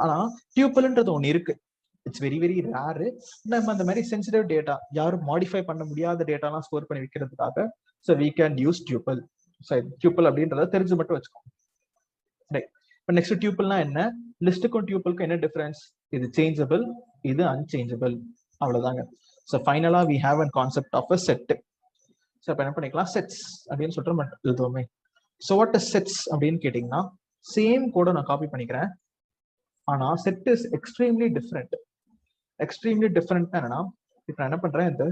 ஆனா டியூப்பிள்ன்றது ஒண்ணு இருக்கு. It's very very rare. நம்ம அந்த மாதிரி சென்சிட்டிவ் டேட்டா யாரும் மாடிஃபை பண்ண முடியாத டேட்டாலாம் ஸ்டோர் பண்ணி வைக்கிறதுக்காக so we can use tuple. Tuple அப்படின்றத தெரிஞ்சு மட்டும் வச்சுக்கோங்க. ரைட். இப்போ நெக்ஸ்ட் டியூப்பிள்னா என்ன, லிஸ்ட்டுக்கும் டியூப்பிளுக்கும் என்ன டிஃபரன்ஸ்? இது சேஞ்சபிள், இது அன்சேஞ்சபிள், அவ்வளவுதாங்க. ஸோ ஃபைனலா we have an concept of a set. So இப்போ என்ன பண்ணிக்கலாம், செட்ஸ் அப்படின்னு சொல்லிட்டு நம்ம எழுதுவோமே. ஸோ வாட் இஸ் செட்ஸ் அப்படின்னு கேட்டிங்கன்னா, சேம் கோட நான் காப்பி பண்ணிக்கிறேன், ஆனா set is extremely different. Extremely different என்னன்னா, இப்போ நான் என்ன பண்றேன், இந்த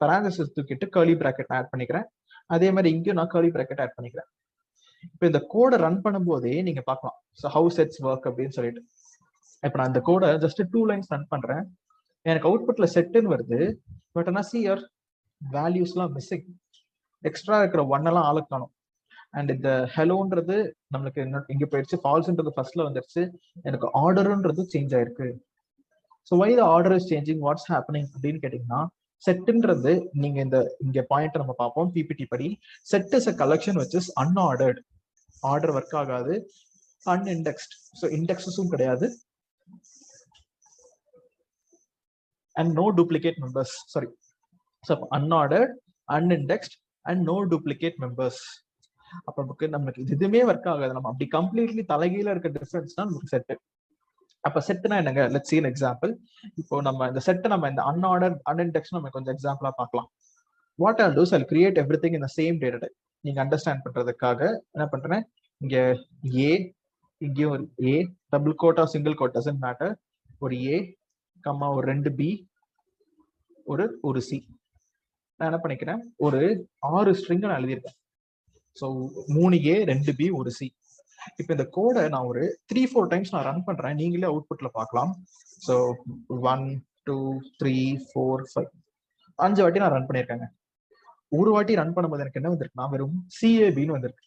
பராந்தசிஸ் தூக்கிட்டு கர்லி பிராக்கெட் ஆட் பண்ணிக்கிறேன். அதே மாதிரி இங்கேயும் நான் கர்லி பிராக்கெட் ஆட் பண்ணிக்கிறேன். இப்போ இந்த கோடை ரன் பண்ணும்போதே நீங்க பார்க்கலாம் ஸோ ஹவு செட்ஸ் ஒர்க் அப்படின்னு சொல்லிட்டு. இப்போ நான் இந்த கோடை ஜஸ்ட் 2 லைன்ஸ் ரன் பண்றேன், எனக்கு அவுட்புட்ல செட்டுன்னு வருது. பட் ஆனால் சியர் வேல்யூஸ்லாம் மிஸ்ஸிங், எக்ஸ்ட்ரா இருக்கிற ஒன் எல்லாம் ஆளு காணும். அண்ட் இந்த ஹெலோன்றது நம்மளுக்கு இங்க போயிடுச்சு, ஃபால்ஸ்ன்றது ஃபர்ஸ்ட்ல வந்துருச்சு, எனக்கு ஆர்டர்ன்றது சேஞ்ச் ஆயிருக்கு. So why the order is changing, what's happening அப்படின்னு கேட்டீங்கன்னா, செட்டுன்றது நீங்க இந்த இங்க பாயிண்ட் நம்ம பார்ப்போம் பிபிடி படி, set is a collection which is unordered. Order work ஆகாது, அன்இண்டெக்ஸ்ட், ஸோ இண்டெக்ஸஸும் கிடையாது, and no duplicate members. Sorry, so unordered, unindexed and no duplicate members. அப்போ நமக்கு இது எதுவுமே ஒர்க் ஆகாது. நம்ம அப்படி கம்ப்ளீட்லி தலைகீழ இருக்க டிஃபரன்ஸ் தான் நமக்கு செட்டு. அப்ப செட்னா என்னங்க, லெட்ஸ் சீ an எக்ஸாம்பிள். இப்போ நம்ம இந்த செட்டை நம்ம இந்த அன்ஆர்டர் அன்இண்டெக்ஸ் நம்ம கொஞ்சம் எக்ஸாம்பிளா பார்க்கலாம். What I'll do is I'll create everything in the same data type. நீங்க அண்டர்ஸ்டாண்ட் பண்றதுக்காக என்ன பண்றேன், இங்க ஏ, இங்கேயும் ஒரு ஏ, டபுள் கோட்டா சிங்கிள் கோட் டசன்ட் மேட்டர், ஒரு ஏ கம்மா ஒரு 2 பி, ஒரு சி. நான் என்ன பண்ணிக்கிறேன், ஒரு 6 ஸ்ட்ரிங் நான் எழுதியிருக்கேன். So 3A 2B 1C. இப்போ இந்த கோடை நான் ஒரு 3-4 டைம்ஸ் நான் ரன் பண்றேன், நீங்களே அவுட்புட்ல பார்க்கலாம். ஸோ 1 2 3 4 5 5 வாட்டி நான் ரன் பண்ணியிருக்கேங்க. ஒரு வாட்டி ரன் பண்ணும்போது எனக்கு என்ன வந்திருக்குன்னா, வெறும் சிஏபின்னு வந்திருக்கு.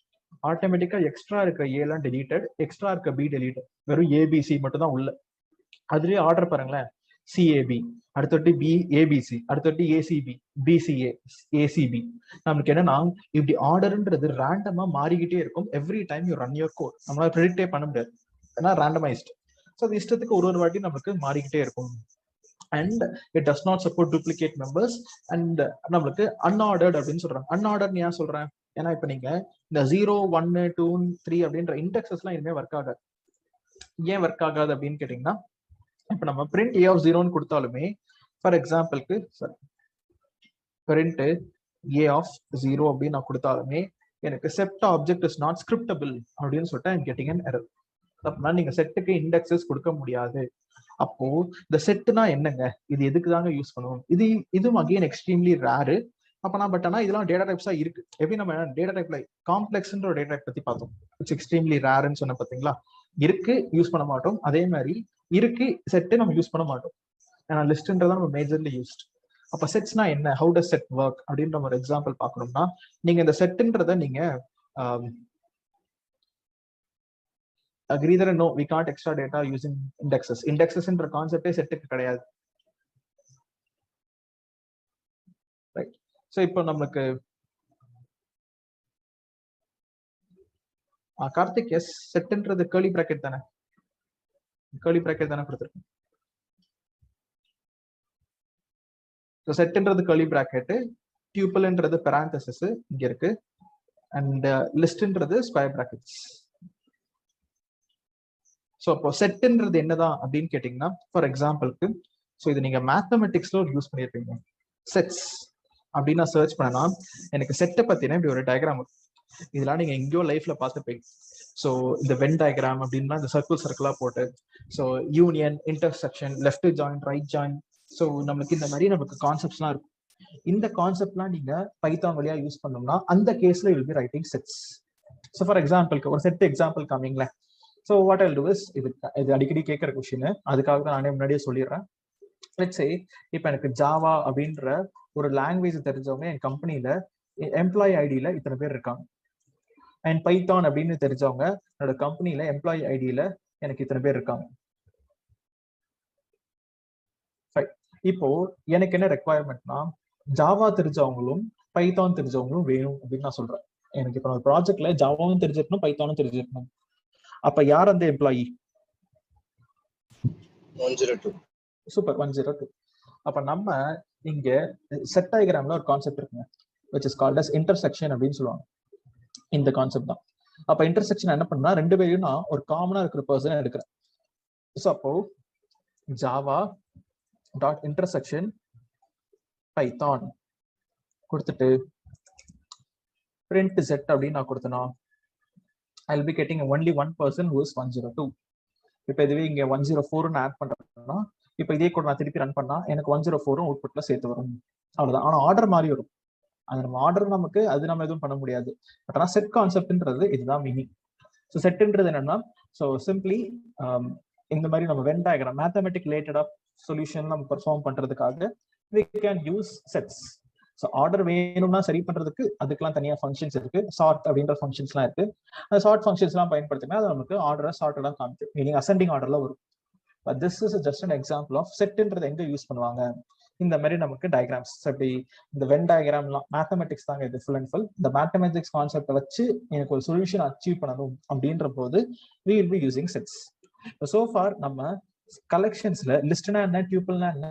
ஆட்டோமேட்டிக்கா எக்ஸ்ட்ரா இருக்க ஏலாம் டெலீட்டட், எக்ஸ்ட்ரா இருக்க பி டெலீட்டட், வெறும் ஏபிசி மட்டும் தான் உள்ள. அதுலயே ஆர்டர் பாருங்களேன், சிஏபி, அடுத்தொட்டி பி ஏபிசி, அடுத்தொட்டி ஏசிபி, பிசிஏ, ஏசிபி. நமக்கு என்னன்னா, இப்படி ஆர்டர்ன்றது ரேண்டமா மாறிக்கிட்டே இருக்கும். Every time you run your code, நம்மளால ப்ரெடிக்டே பண்ண முடியாது, ஏன்னா ரேண்டமைஸ்ட். ஸோ அது இஷ்டத்துக்கு ஒரு வாட்டி நமக்கு மாறிக்கிட்டே இருக்கும். And it does not support duplicate members. And நம்மளுக்கு அன்ஆர்டர்ட் அப்படின்னு சொல்றாங்க. அன்ஆர்டர்ட் ஏன் சொல்றேன், ஏன்னா இப்ப நீங்க இந்த 0 1 2 3 அப்படின்ற இண்டெக்ஸஸ் எல்லாம் இனிமே ஒர்க் ஆகாது. ஏன் ஒர்க் ஆகாது அப்படின்னு கேட்டீங்கன்னா, இப்ப நம்ம பிரிண்ட் ஏ ஆஃப் 0ன்னு கொடுத்தாலுமே, ஃபார் எக்ஸாம்பிளுக்கு பிரிண்ட் ஏ ஆஃப் 0 அப்படின்னு நான் கொடுத்தாலுமே எனக்கு செட் ஆப்ஜெக்ட் இஸ் நாட் ஸ்கிரிப்டபிள் அப்படின்னு சொல்லிட்டு ஐம் கெட்டிங் அன் எரர். அப்படின்னா நீங்க செட்டுக்கு இண்டெக்ஸஸ் கொடுக்க முடியாது. அப்போ இந்த செட்டுனா என்னங்க, இது எதுக்கு தாங்க யூஸ் பண்ணுவோம், இதுவும் அகைன் எக்ஸ்ட்ரீம்லி ரேரு. அப்பனா பட் ஆனா இதெல்லாம் டேட்டா டைப்ஸா இருக்கு. எப்படி நம்ம டேட்டா டைப்ல காம்ப்ளெக்ஸ்ன்ற ஒரு டேட்டா டைப் பத்தி பார்த்தோம், இட்ஸ் எக்ஸ்ட்ரீம்லி ரேருன்னு சொன்ன பாத்தீங்களா. இருக்கு, யூஸ் பண்ண மாட்டோம். அதே மாதிரி இருக்கு செட்டு நம்ம யூஸ் பண்ண மாட்டோம், ஏன்னா லிஸ்ட்ன்றதான் நம்ம மேஜர்லி யூஸ்ட். அப்ப செட்ஸ்னா என்ன, ஹவு டஸ் செட் ஒர்க் அப்படின்ற ஒரு எக்ஸாம்பிள் பார்க்கணும்னா, நீங்க இந்த செட்டுன்றத நீங்க agree that no, we can't extra data using indexes. Indexes என்ற கான்செப்டே செட்டுக்கு கிடையாது. ரைட். ஸோ இப்போ நமக்கு கார்த்திக், எஸ் செட்டுன்றது கர்லி பிராக்கெட் தானே, கர்லி பிராக்கெட் தானே கொடுத்துருக்கோம். ஸோ செட்டுன்றது கர்லி பிராக்கெட், டியூப்பிள்ன்றது பெராந்தசிஸ் இங்க இருக்கு, அண்ட் லிஸ்ட்ன்றது ஸ்கொயர் பிராக்கெட்ஸ். ஸோ அப்போ செட்டுன்றது என்னதான் அப்படின்னு கேட்டீங்கன்னா, ஃபார் எக்ஸாம்பிளுக்கு ஸோ இது நீங்க மேத்தமெட்டிக்ஸ்ல ஒரு யூஸ் பண்ணியிருப்பீங்க. செட்ஸ் அப்படின்னு நான் சர்ச் பண்ணனா எனக்கு செட்டை பத்தினா இப்படி ஒரு டயக்ராம் இருக்கும். இதெல்லாம் நீங்க எங்கேயோ லைஃப்ல பார்த்துப்பீங்க. ஸோ இந்த வென் டயக்ராம் அப்படின்னா இந்த சர்க்கிளா போட்டு, so union, intersection, left join, right join, so நமக்கு இந்த மாதிரி நமக்கு கான்செப்ட்ஸ்லாம் இருக்கும். இந்த கான்செப்ட்லாம் நீங்க பைத்தான் வழியா யூஸ் பண்ணோம்னா அந்த கேஸ்ல will be writing sets. So for எக்ஸாம்பிளுக்கு ஒரு செட் எக்ஸாம்பிள் காமிங்களேன். So what I'll do is, இது அடிக்கடி கேட்குற கொஸ்டின், அதுக்காக தான் நானே முன்னாடியே சொல்லிடுறேன். லெட்ஸ் சே இப்போ எனக்கு ஜாவா அப்படின்ற ஒரு லாங்குவேஜ் தெரிஞ்சவங்க என் கம்பெனியில எம்ப்ளாயி ஐடியில இத்தனை பேர் இருக்காங்க. அண்ட் பைத்தான் அப்படின்னு தெரிஞ்சவங்க என்னோட கம்பெனியில எம்ப்ளாயி ஐடியில எனக்கு இத்தனை பேர் இருக்காங்க. இப்போ எனக்கு என்ன ரெக்குவயர்மெண்ட்னா, ஜாவா தெரிஞ்சவங்களும் பைத்தான் தெரிஞ்சவங்களும் வேணும் அப்படின்னு நான் சொல்றேன். எனக்கு இப்போ ப்ராஜெக்ட்ல ஜாவாவும் தெரிஞ்சிருக்கணும், பைத்தானும் தெரிஞ்சிருக்கணும். அப்ப யார் அந்த எம்ப்ளாயி, 102. சூப்பர், 102. அப்ப நம்ம இங்க செட் டயகிராம்ல ஒரு கான்செப்ட் இருக்குங்க, which is called as intersection அப்படின்னு சொல்லுவாங்க. இந்த கான்செப்ட் தான். அப்ப இன்டர்செக்ஷன் என்ன பண்ணா, ரெண்டு பேரையும் நான் ஒரு காமனா இருக்கிற பர்சன் எடுக்கிறேன். ஸோ அப்போ ஜாவா டாட் இன்டர்செக்ஷன் பைத்தான் கொடுத்துட்டு print z அப்படின்னு நான் கொடுத்தனா, I will be getting only one person who is 102. இப்போ இதுவே இங்க 104 ஆட் பண்றேன்னா, இப்போ இதே கூட நான் திருப்பி ரன் பண்ணா எனக்கு 104 அவுட்புட்ல சேர்த்து வரும். அவ்வளவுதான். ஆனா ஆர்டர் மாறி வரும். அது நம்ம ஆர்டர் நமக்கு அது நம்ம எதுவும் பண்ண முடியாது. பட் ஆனா செட் கான்செப்ட்ன்றது இதுதான் மீனிங். ஸோ செட்ன்றது என்னன்னா, ஸோ சிம்பிளி இந்த மாதிரி நம்ம வென் டயக்ராம் மேத்தமெட்டிக் ரிலேட்டடா சொல்யூஷன் நம்ம பெர்ஃபார்ம் பண்றதுக்காக we can use sets. So order வேணும்னா சரி பண்றதுக்கு அதுக்கெல்லாம் தனியாக ஃபங்க்ஷன்ஸ் இருக்கு. சார்ட் அப்படின்ற ஃபங்க்ஷன்ஸ்லாம் இருக்கு. அந்த சார்ட் ஃபங்க்ஷன்ஸ்லாம் பயன்படுத்தினா அது நமக்கு ஆர்டரை சார்ட்டடா காமிக்கும், மீனிங் அசெண்டிங் ஆர்டர்ல வரும். But this is just an example of செட்ன்றது எங்க யூஸ் பண்ணுவாங்க. இந்த மாதிரி நமக்கு டயக்ராம்ஸ் அப்படி இந்த வென் டயக்ராம்லாம் மேத்தமெட்டிக்ஸ் தாங்க இது ஃபுல் அண்ட் ஃபுல். இந்த மேத்தமெட்டிக்ஸ் கான்செப்டை வச்சு எனக்கு ஒரு சொல்யூஷன் அச்சீவ் பண்ணணும் அப்படின்ற போது we will be using sets. So far நம்ம கலெக்ஷன்ஸ்ல லிஸ்ட்னா என்ன, டியூபிள்னா என்ன,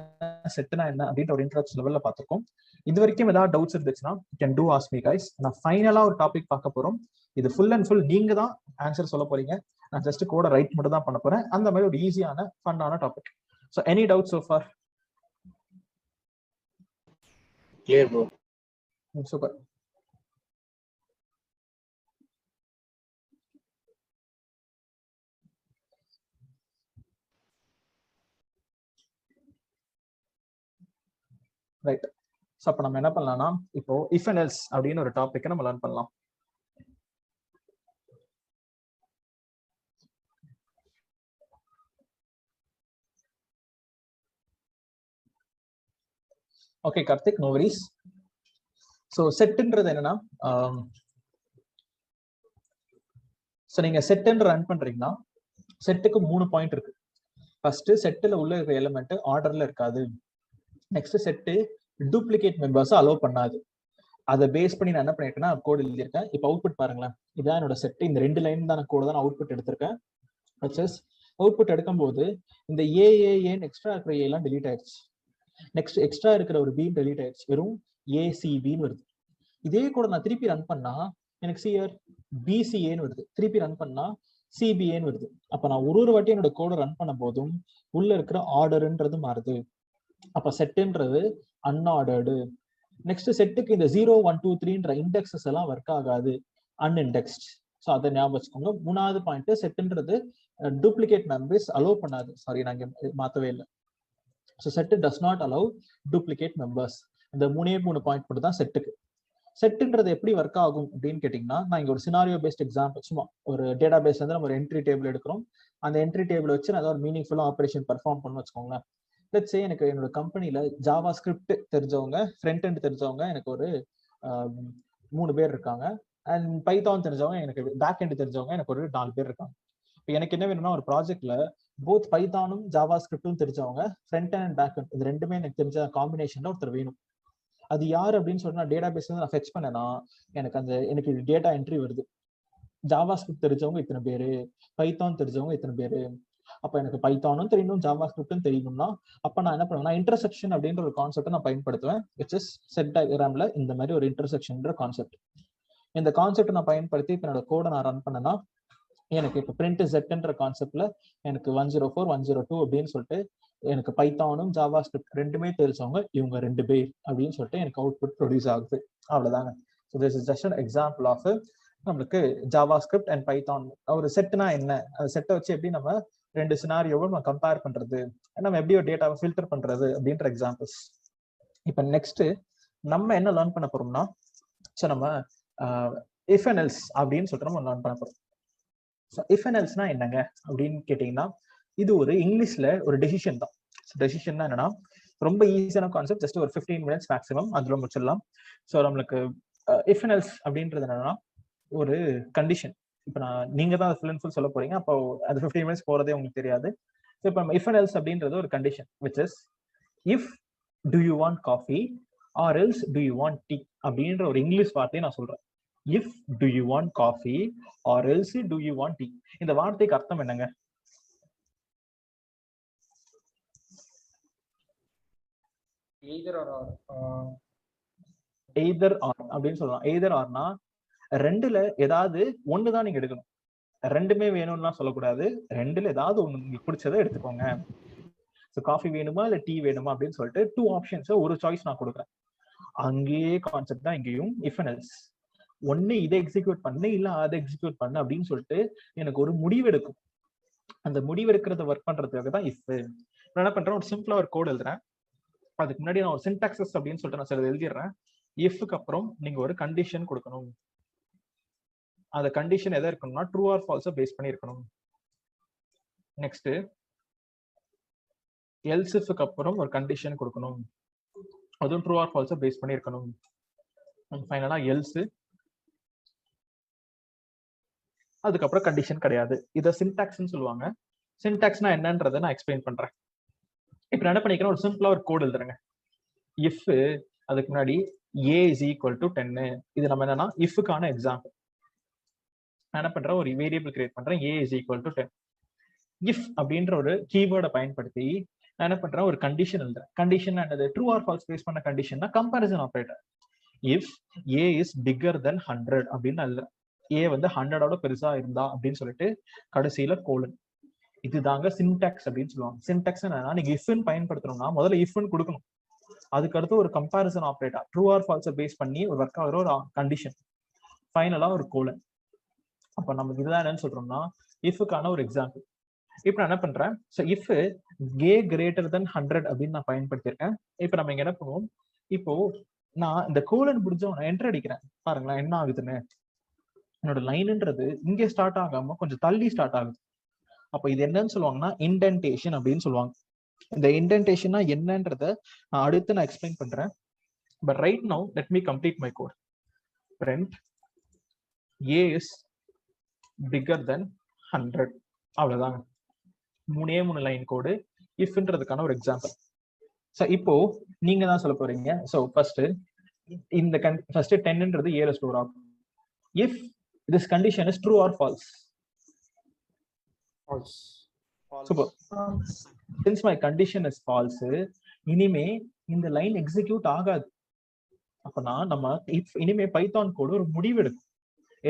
செட்னா என்ன அப்படின்ற ஒரு இன்ட்ரோடக்ஷன் லெவல்ல பார்த்திருக்கோம். இது வரைக்கும் ஏதாவது டவுட்ஸ் இருந்துச்சுன்னா can do ask me guys. நான் ஃபைனலா ஒரு டாபிக் பார்க்க போறோம். இது ஃபுல் அண்ட் ஃபுல் நீங்க தான் ஆன்சர் சொல்ல போறீங்க. நான் ஜஸ்ட் கோட ரைட் மட்டும் தான் பண்ண போறேன். அந்த மாதிரி ஒரு ஈஸியான ஃபன்னான topic. So any doubt so far? Clear bro. Super. Right. So அப்போ நம்ம என்ன பண்ணலாம்னா, இப்போ இஃப் அண்ட் எல்ஸ் அப்படின்னு ஒரு டாபிக்கை நம்ம லேர்ன் பண்ணலாம். Okay Karthik, no worries. So செட்டுன்றது என்னன்னா, ஸோ நீங்க செட்டுன்னு ரன் பண்றீங்கன்னா செட்டுக்கு 3 பாயிண்ட் இருக்கு. ஃபர்ஸ்ட் செட்டில் உள்ள இருக்கிற எலிமெண்ட் ஆர்டர்ல இருக்காது. Next set duplicate members allow பண்ணாது. அதை பேஸ் பண்ணி நான் என்ன பண்ணிருக்கேன்னா கோட் எழுதியிருக்கேன். இப்போ அவுட்புட் பாருங்களேன், இதான் என்னோட செட். இந்த 2 லைன் தான் கோட் தான் அவுட்புட் எடுத்திருக்கேன். அவுட்புட் எடுக்கும்போது இந்த ஏஏஏன்னு எக்ஸ்ட்ரா இருக்கிற ஏ எல்லாம் டெலீட் ஆயிடுச்சு. நெக்ஸ்ட் எக்ஸ்ட்ரா இருக்கிற ஒரு பீம் டெலீட் ஆயிடுச்சு, வெறும் ஏசிபின்னு வருது. இதே கூட நான் திருப்பி ரன் பண்ணா எனக்கு சிஆர் பிசிஏன்னு வருது. திருப்பி ரன் பண்ணா சிபிஏன்னு வருது. அப்ப நான் ஒரு வாட்டி என்னோட கோடை ரன் பண்ண போதும் உள்ள இருக்கிற ஆர்டர்ன்றது மாறுது. அப்ப செட்டுன்றது அன்ஆர்டர்டு. நெக்ஸ்ட் செட்டுக்கு இந்த 0 1 2 3ன்ற இண்டெக்ஸஸ் எல்லாம் ஒர்க் ஆகாது, அன்இண்டெக்ஸ்ட். ஸோ அதை ஞாபகம் வச்சுக்கோங்க. 3வது பாயிண்ட், செட்டுன்றது டூப்ளிகேட் மெம்பர்ஸ் அலோவ் பண்ணாது. சாரி, நாங்க மாத்தவே இல்லை. So set does not allow duplicate members. இந்த 3 பாயிண்ட் மட்டும் தான் செட்டுக்கு. செட்டுன்றது எப்படி ஒர்க் ஆகும் அப்படின்னு கேட்டீங்கன்னா, நான் இங்க ஒரு சினாரியோ பேஸ்ட் எக்ஸாம்பிள், சும்மா ஒரு டேட்டா பேஸ் வந்து நம்ம ஒரு என்ட்ரி டேபிள் எடுக்கிறோம். அந்த என்ட்ரி டேபிள் வச்சு நான் ஏதாவது ஒரு மீனிங்ஃபுல்லா ஆப்ரேஷன் பெர்ஃபார்ம் பண்ணு வச்சுக்கோங்களேன். லெட்ஸ் சே எனக்கு என்னோட கம்பெனில ஜாவா ஸ்கிரிப்ட் தெரிஞ்சவங்க, ஃப்ரண்ட் எண்ட் தெரிஞ்சவங்க எனக்கு ஒரு 3 பேர் இருக்காங்க. அண்ட் பைத்தான் தெரிஞ்சவங்க, எனக்கு பேக் எண்ட் தெரிஞ்சவங்க எனக்கு ஒரு 4 பேர் இருக்காங்க. இப்போ எனக்கு என்ன வேணும்னா, ஒரு ப்ராஜெக்ட்ல போத் பைத்தானும் ஜாவா ஸ்கிரிப்டும் தெரிஞ்சவங்க, ஃப்ரண்ட் அண்ட் பேக் எண்ட் இது ரெண்டுமே எனக்கு தெரிஞ்ச காம்பினேஷன்ல ஒருத்தர் வேணும். அது யார் அப்படின்னு சொல்லி நான் டேட்டா பேஸ்ல நான் ஃபெச் பண்ணேன்னா எனக்கு டேட்டா என்ட்ரி வருது. ஜாவா ஸ்கிரிப்ட் தெரிஞ்சவங்க இத்தனை பேரு, பைத்தான் தெரிஞ்சவங்க இத்தனை பேரு. அப்ப எனக்கு பைத்தானும் தெரியணும், ஜாவா ஸ்கிரிப்டும் தெரியணும்னா அப்ப நான் என்ன பண்ணுவேன்னா இன்டர்செக்ஷன் அப்படின்ற ஒரு கான்செப்டை நான் பயன்படுத்துவேன். விச் இஸ் செட் டயக்ராம்ல இந்த மாதிரி ஒரு இன்டர்செக்ஷன்ற கான்செப்ட். இந்த கான்செப்ட் நான் பயன்படுத்தி இப்ப என்னோட கோடை நான் ரன் பண்ணேன்னா எனக்கு இப்போ பிரிண்ட் செட்ன்ற கான்செப்ட்ல எனக்கு 104 102 அப்படின்னு சொல்லிட்டு எனக்கு பைத்தானும் ஜாவா ஸ்கிரிப்ட் ரெண்டுமே தெரிஞ்சவங்க இவங்க 2 பேர் அப்படின்னு சொல்லிட்டு எனக்கு அவுட்புட் ப்ரொடியூஸ் ஆகுது. அவ்வளவுதாங்க. So this is just an example of நம்மளுக்கு ஜாவா ஸ்கிரிப்ட் அண்ட் பைத்தான். ஒரு செட்னா என்ன, அந்த செட்டை வச்சு எப்படி நம்ம 2 சினாரியோவை நம்ம கம்பேர் பண்றது, நம்ம எப்படி ஒரு டேட்டாவை ஃபில்டர் பண்றது அப்படின்ற எக்ஸாம்பிள்ஸ். இப்போ நெக்ஸ்ட் நம்ம என்ன லேர்ன் பண்ண போறோம்னா, ஸோ நம்ம இஃப் அண்ட் எல்ஸ் அப்படின்னு சொல்லிட்டு நம்ம லேர்ன் பண்ண போறோம். இஃப் அண்ட் எல்ஸ்னா என்னங்க அப்படின்னு கேட்டீங்கன்னா, இது ஒரு இங்கிலீஷ்ல ஒரு டெசிஷன் தான். டெசிஷன்னா என்னன்னா ரொம்ப ஈஸியான கான்செப்ட், ஜஸ்ட் ஒரு 15 மினிட்ஸ் மேக்ஸிமம் அதுல முடிச்சிடலாம். ஸோ நம்மளுக்கு இஃப் அண்ட் எல்ஸ் அப்படின்றது என்னன்னா ஒரு கண்டிஷன். இப்போ நீங்க தான் ஃபுல் அண்ட் ஃபுல் சொல்ல போறீங்க, அப்போ அது 15 மினிட்ஸ் போறதே உங்களுக்கு தெரியாது. ஸோ இப்போ இஃப் அண்ட் எல்ஸ் அப்படின்றது ஒரு condition, which is if to you want coffee or else to you want tea அப்படின்ற ஒரு இங்கிலீஷ் வார்த்தையை நான் சொல்றேன். If do you want coffee or else do you want tea? இந்த வார்த்தைக்கு அர்த்தம் என்னங்க? எய்தர் ஆர் எய்தர் ஆர் அப்படின்னு சொல்லலாம். எய்தர் ஆர்னா ரெண்டுல ஏதாவது ஒண்ணுதான் நீங்க எடுக்கணும். ரெண்டுமே வேணும்லாம் சொல்லக்கூடாது. ரெண்டுல ஏதாவது ஒண்ணு உங்களுக்கு பிடிச்சதை எடுத்துக்கோங்க. ஸோ காஃபி வேணுமா இல்ல டீ வேணுமா அப்படின்னு சொல்லிட்டு 2 ஆப்ஷன்ஸ் ஒரு சாய்ஸ் நான் கொடுக்குறேன். அங்கேயே கான்செப்ட் தான் இங்கேயும் இஃப் அண்ட் எல்ஸ். ஒண்ணு இதை எக்ஸிக்யூட் பண்ணு இல்ல அதை எக்ஸிக்யூட் பண்ணு அப்படின்னு சொல்லிட்டு எனக்கு ஒரு முடிவு எடுக்கும். அந்த முடிவு எடுக்கிறத ஒர்க் பண்றதுக்காக தான் இஃப். நான் என்ன பண்றேன், ஒரு சிம்பிளா ஒரு கோட் எழுதுறேன். அதுக்கு முன்னாடி நான் ஒரு சின்டாக்சஸ் அப்படின்னு சொல்லிட்டு நான் சில எழுதிடுறேன். இஃப்க்கு அப்புறம் நீங்க ஒரு கண்டிஷன் கொடுக்கணும். அந்த கண்டிஷன் எதை இருக்கணும்னா ட்ரூ ஆர் ஃபால்ஸை பேஸ் பண்ணி இருக்கணும். நெக்ஸ்ட் எல்ஸ் இஃப்க்கு அப்புறம் ஒரு கண்டிஷன் கொடுக்கணும். அதுவும் ட்ரூ ஆர் ஃபால்ஸை பேஸ் பண்ணி இருக்கணும். ஃபைனலா எல்ஸ், அதுக்கப்புறம் கண்டிஷன் கிடையாது. இதை சின்டாக்ஸ்ன்னு சொல்லுவாங்க. சின்டாக்ஸ்னா என்னன்றதை நான் எக்ஸ்பிளைன் பண்றேன். இப்ப நான் என்ன பண்ணிக்கிறேன், ஒரு சிம்பிளா ஒரு கோட் எழுதுறேங்க. இஃப் அதுக்கு முன்னாடி a is equal to 10. இது நம்ம என்னன்னா இஃப்க்கான எக்ஸாம்பிள். நான் என்ன பண்றேன், ஒரு வேரியபிள் கிரியேட் பண்றேன், a is equal to 10. If அப்படின்ற ஒரு கீவேர்டை பயன்படுத்தி நான் என்ன பண்றேன், ஒரு கண்டிஷன் எழுதுறேன். கண்டிஷன் என்னது, ட்ரூ ஆர் ஃபால்ஸ் பேஸ் பண்ண கண்டிஷன்னா comparison operator. If a is bigger than 100 அப்படின்னு எழுதுறேன். a வந்து 100ஓட பெருசா இருந்தா அப்படின்னு சொல்லிட்டு கடைசியில கோலன். இதுதாங்க சின்டாக்ஸ் அப்படின்னு சொல்லுவாங்க. சின்டாக்ஸ் என்னன்னா, நீங்க இஃப்ன்னு பயன்படுத்தணும்னா முதல்ல இஃப்ன்னு கொடுக்கணும். அதுக்கு அடுத்து ஒரு கம்பேரிசன் ஆபரேட்டர் ட்ரூ ஆர் ஃபால்ஸை பேஸ் பண்ணி ஒரு ஒர்க் ஆகிற ஒரு கண்டிஷன், ஃபைனலா ஒரு கோலன். அப்ப நமக்கு இதுதான் என்னன்னு சொல்றோம்னா இஃப்க்கான ஒரு எக்ஸாம்பிள். இப்ப நான் என்ன பண்றேன், so if a greater than 100 அப்படின்னு நான் பயன்படுத்தியிருக்கேன். இப்ப நம்ம இங்க என்ன பண்ணுவோம், இப்போ நான் இந்த கோலன் முடிஞ்சவன என்டர் அடிக்கிறேன். பாருங்களேன் என்ன ஆகுதுன்னு. என்னோட லைன்ன்றது இங்கே ஸ்டார்ட் ஆகாம கொஞ்சம் தள்ளி ஸ்டார்ட் ஆகுது. அப்ப இது என்னன்னு சொல்லுவாங்கன்னா இன்டென்டேஷன் அப்படின்னு சொல்லுவாங்க. இந்த இன்டென்டேஷனா என்னன்றத நான் அடுத்து நான் எக்ஸ்பிளைன் பண்றேன். But right now let me complete my code. Print a is bigger than 100. அவ்வளவுதாங்க. 3 லைன் கோடு இஃப்ன்றதுக்கான ஒரு எக்ஸாம்பிள். ஸோ இப்போ நீங்க தான் சொல்ல போறீங்க. ஸோ ஃபர்ஸ்ட் இந்த ஃபர்ஸ்ட் 10ன்றது ஏல ஸ்டோர் ஆகும். If this condition is true or false. False. Super. Since my condition is false, இனிமே இந்த லைன் எக்ஸிக்யூட் ஆகாது. அப்பனா நம்ம இனிமே பைத்தான் கோடு ஒரு முடிவு எடுக்கும்.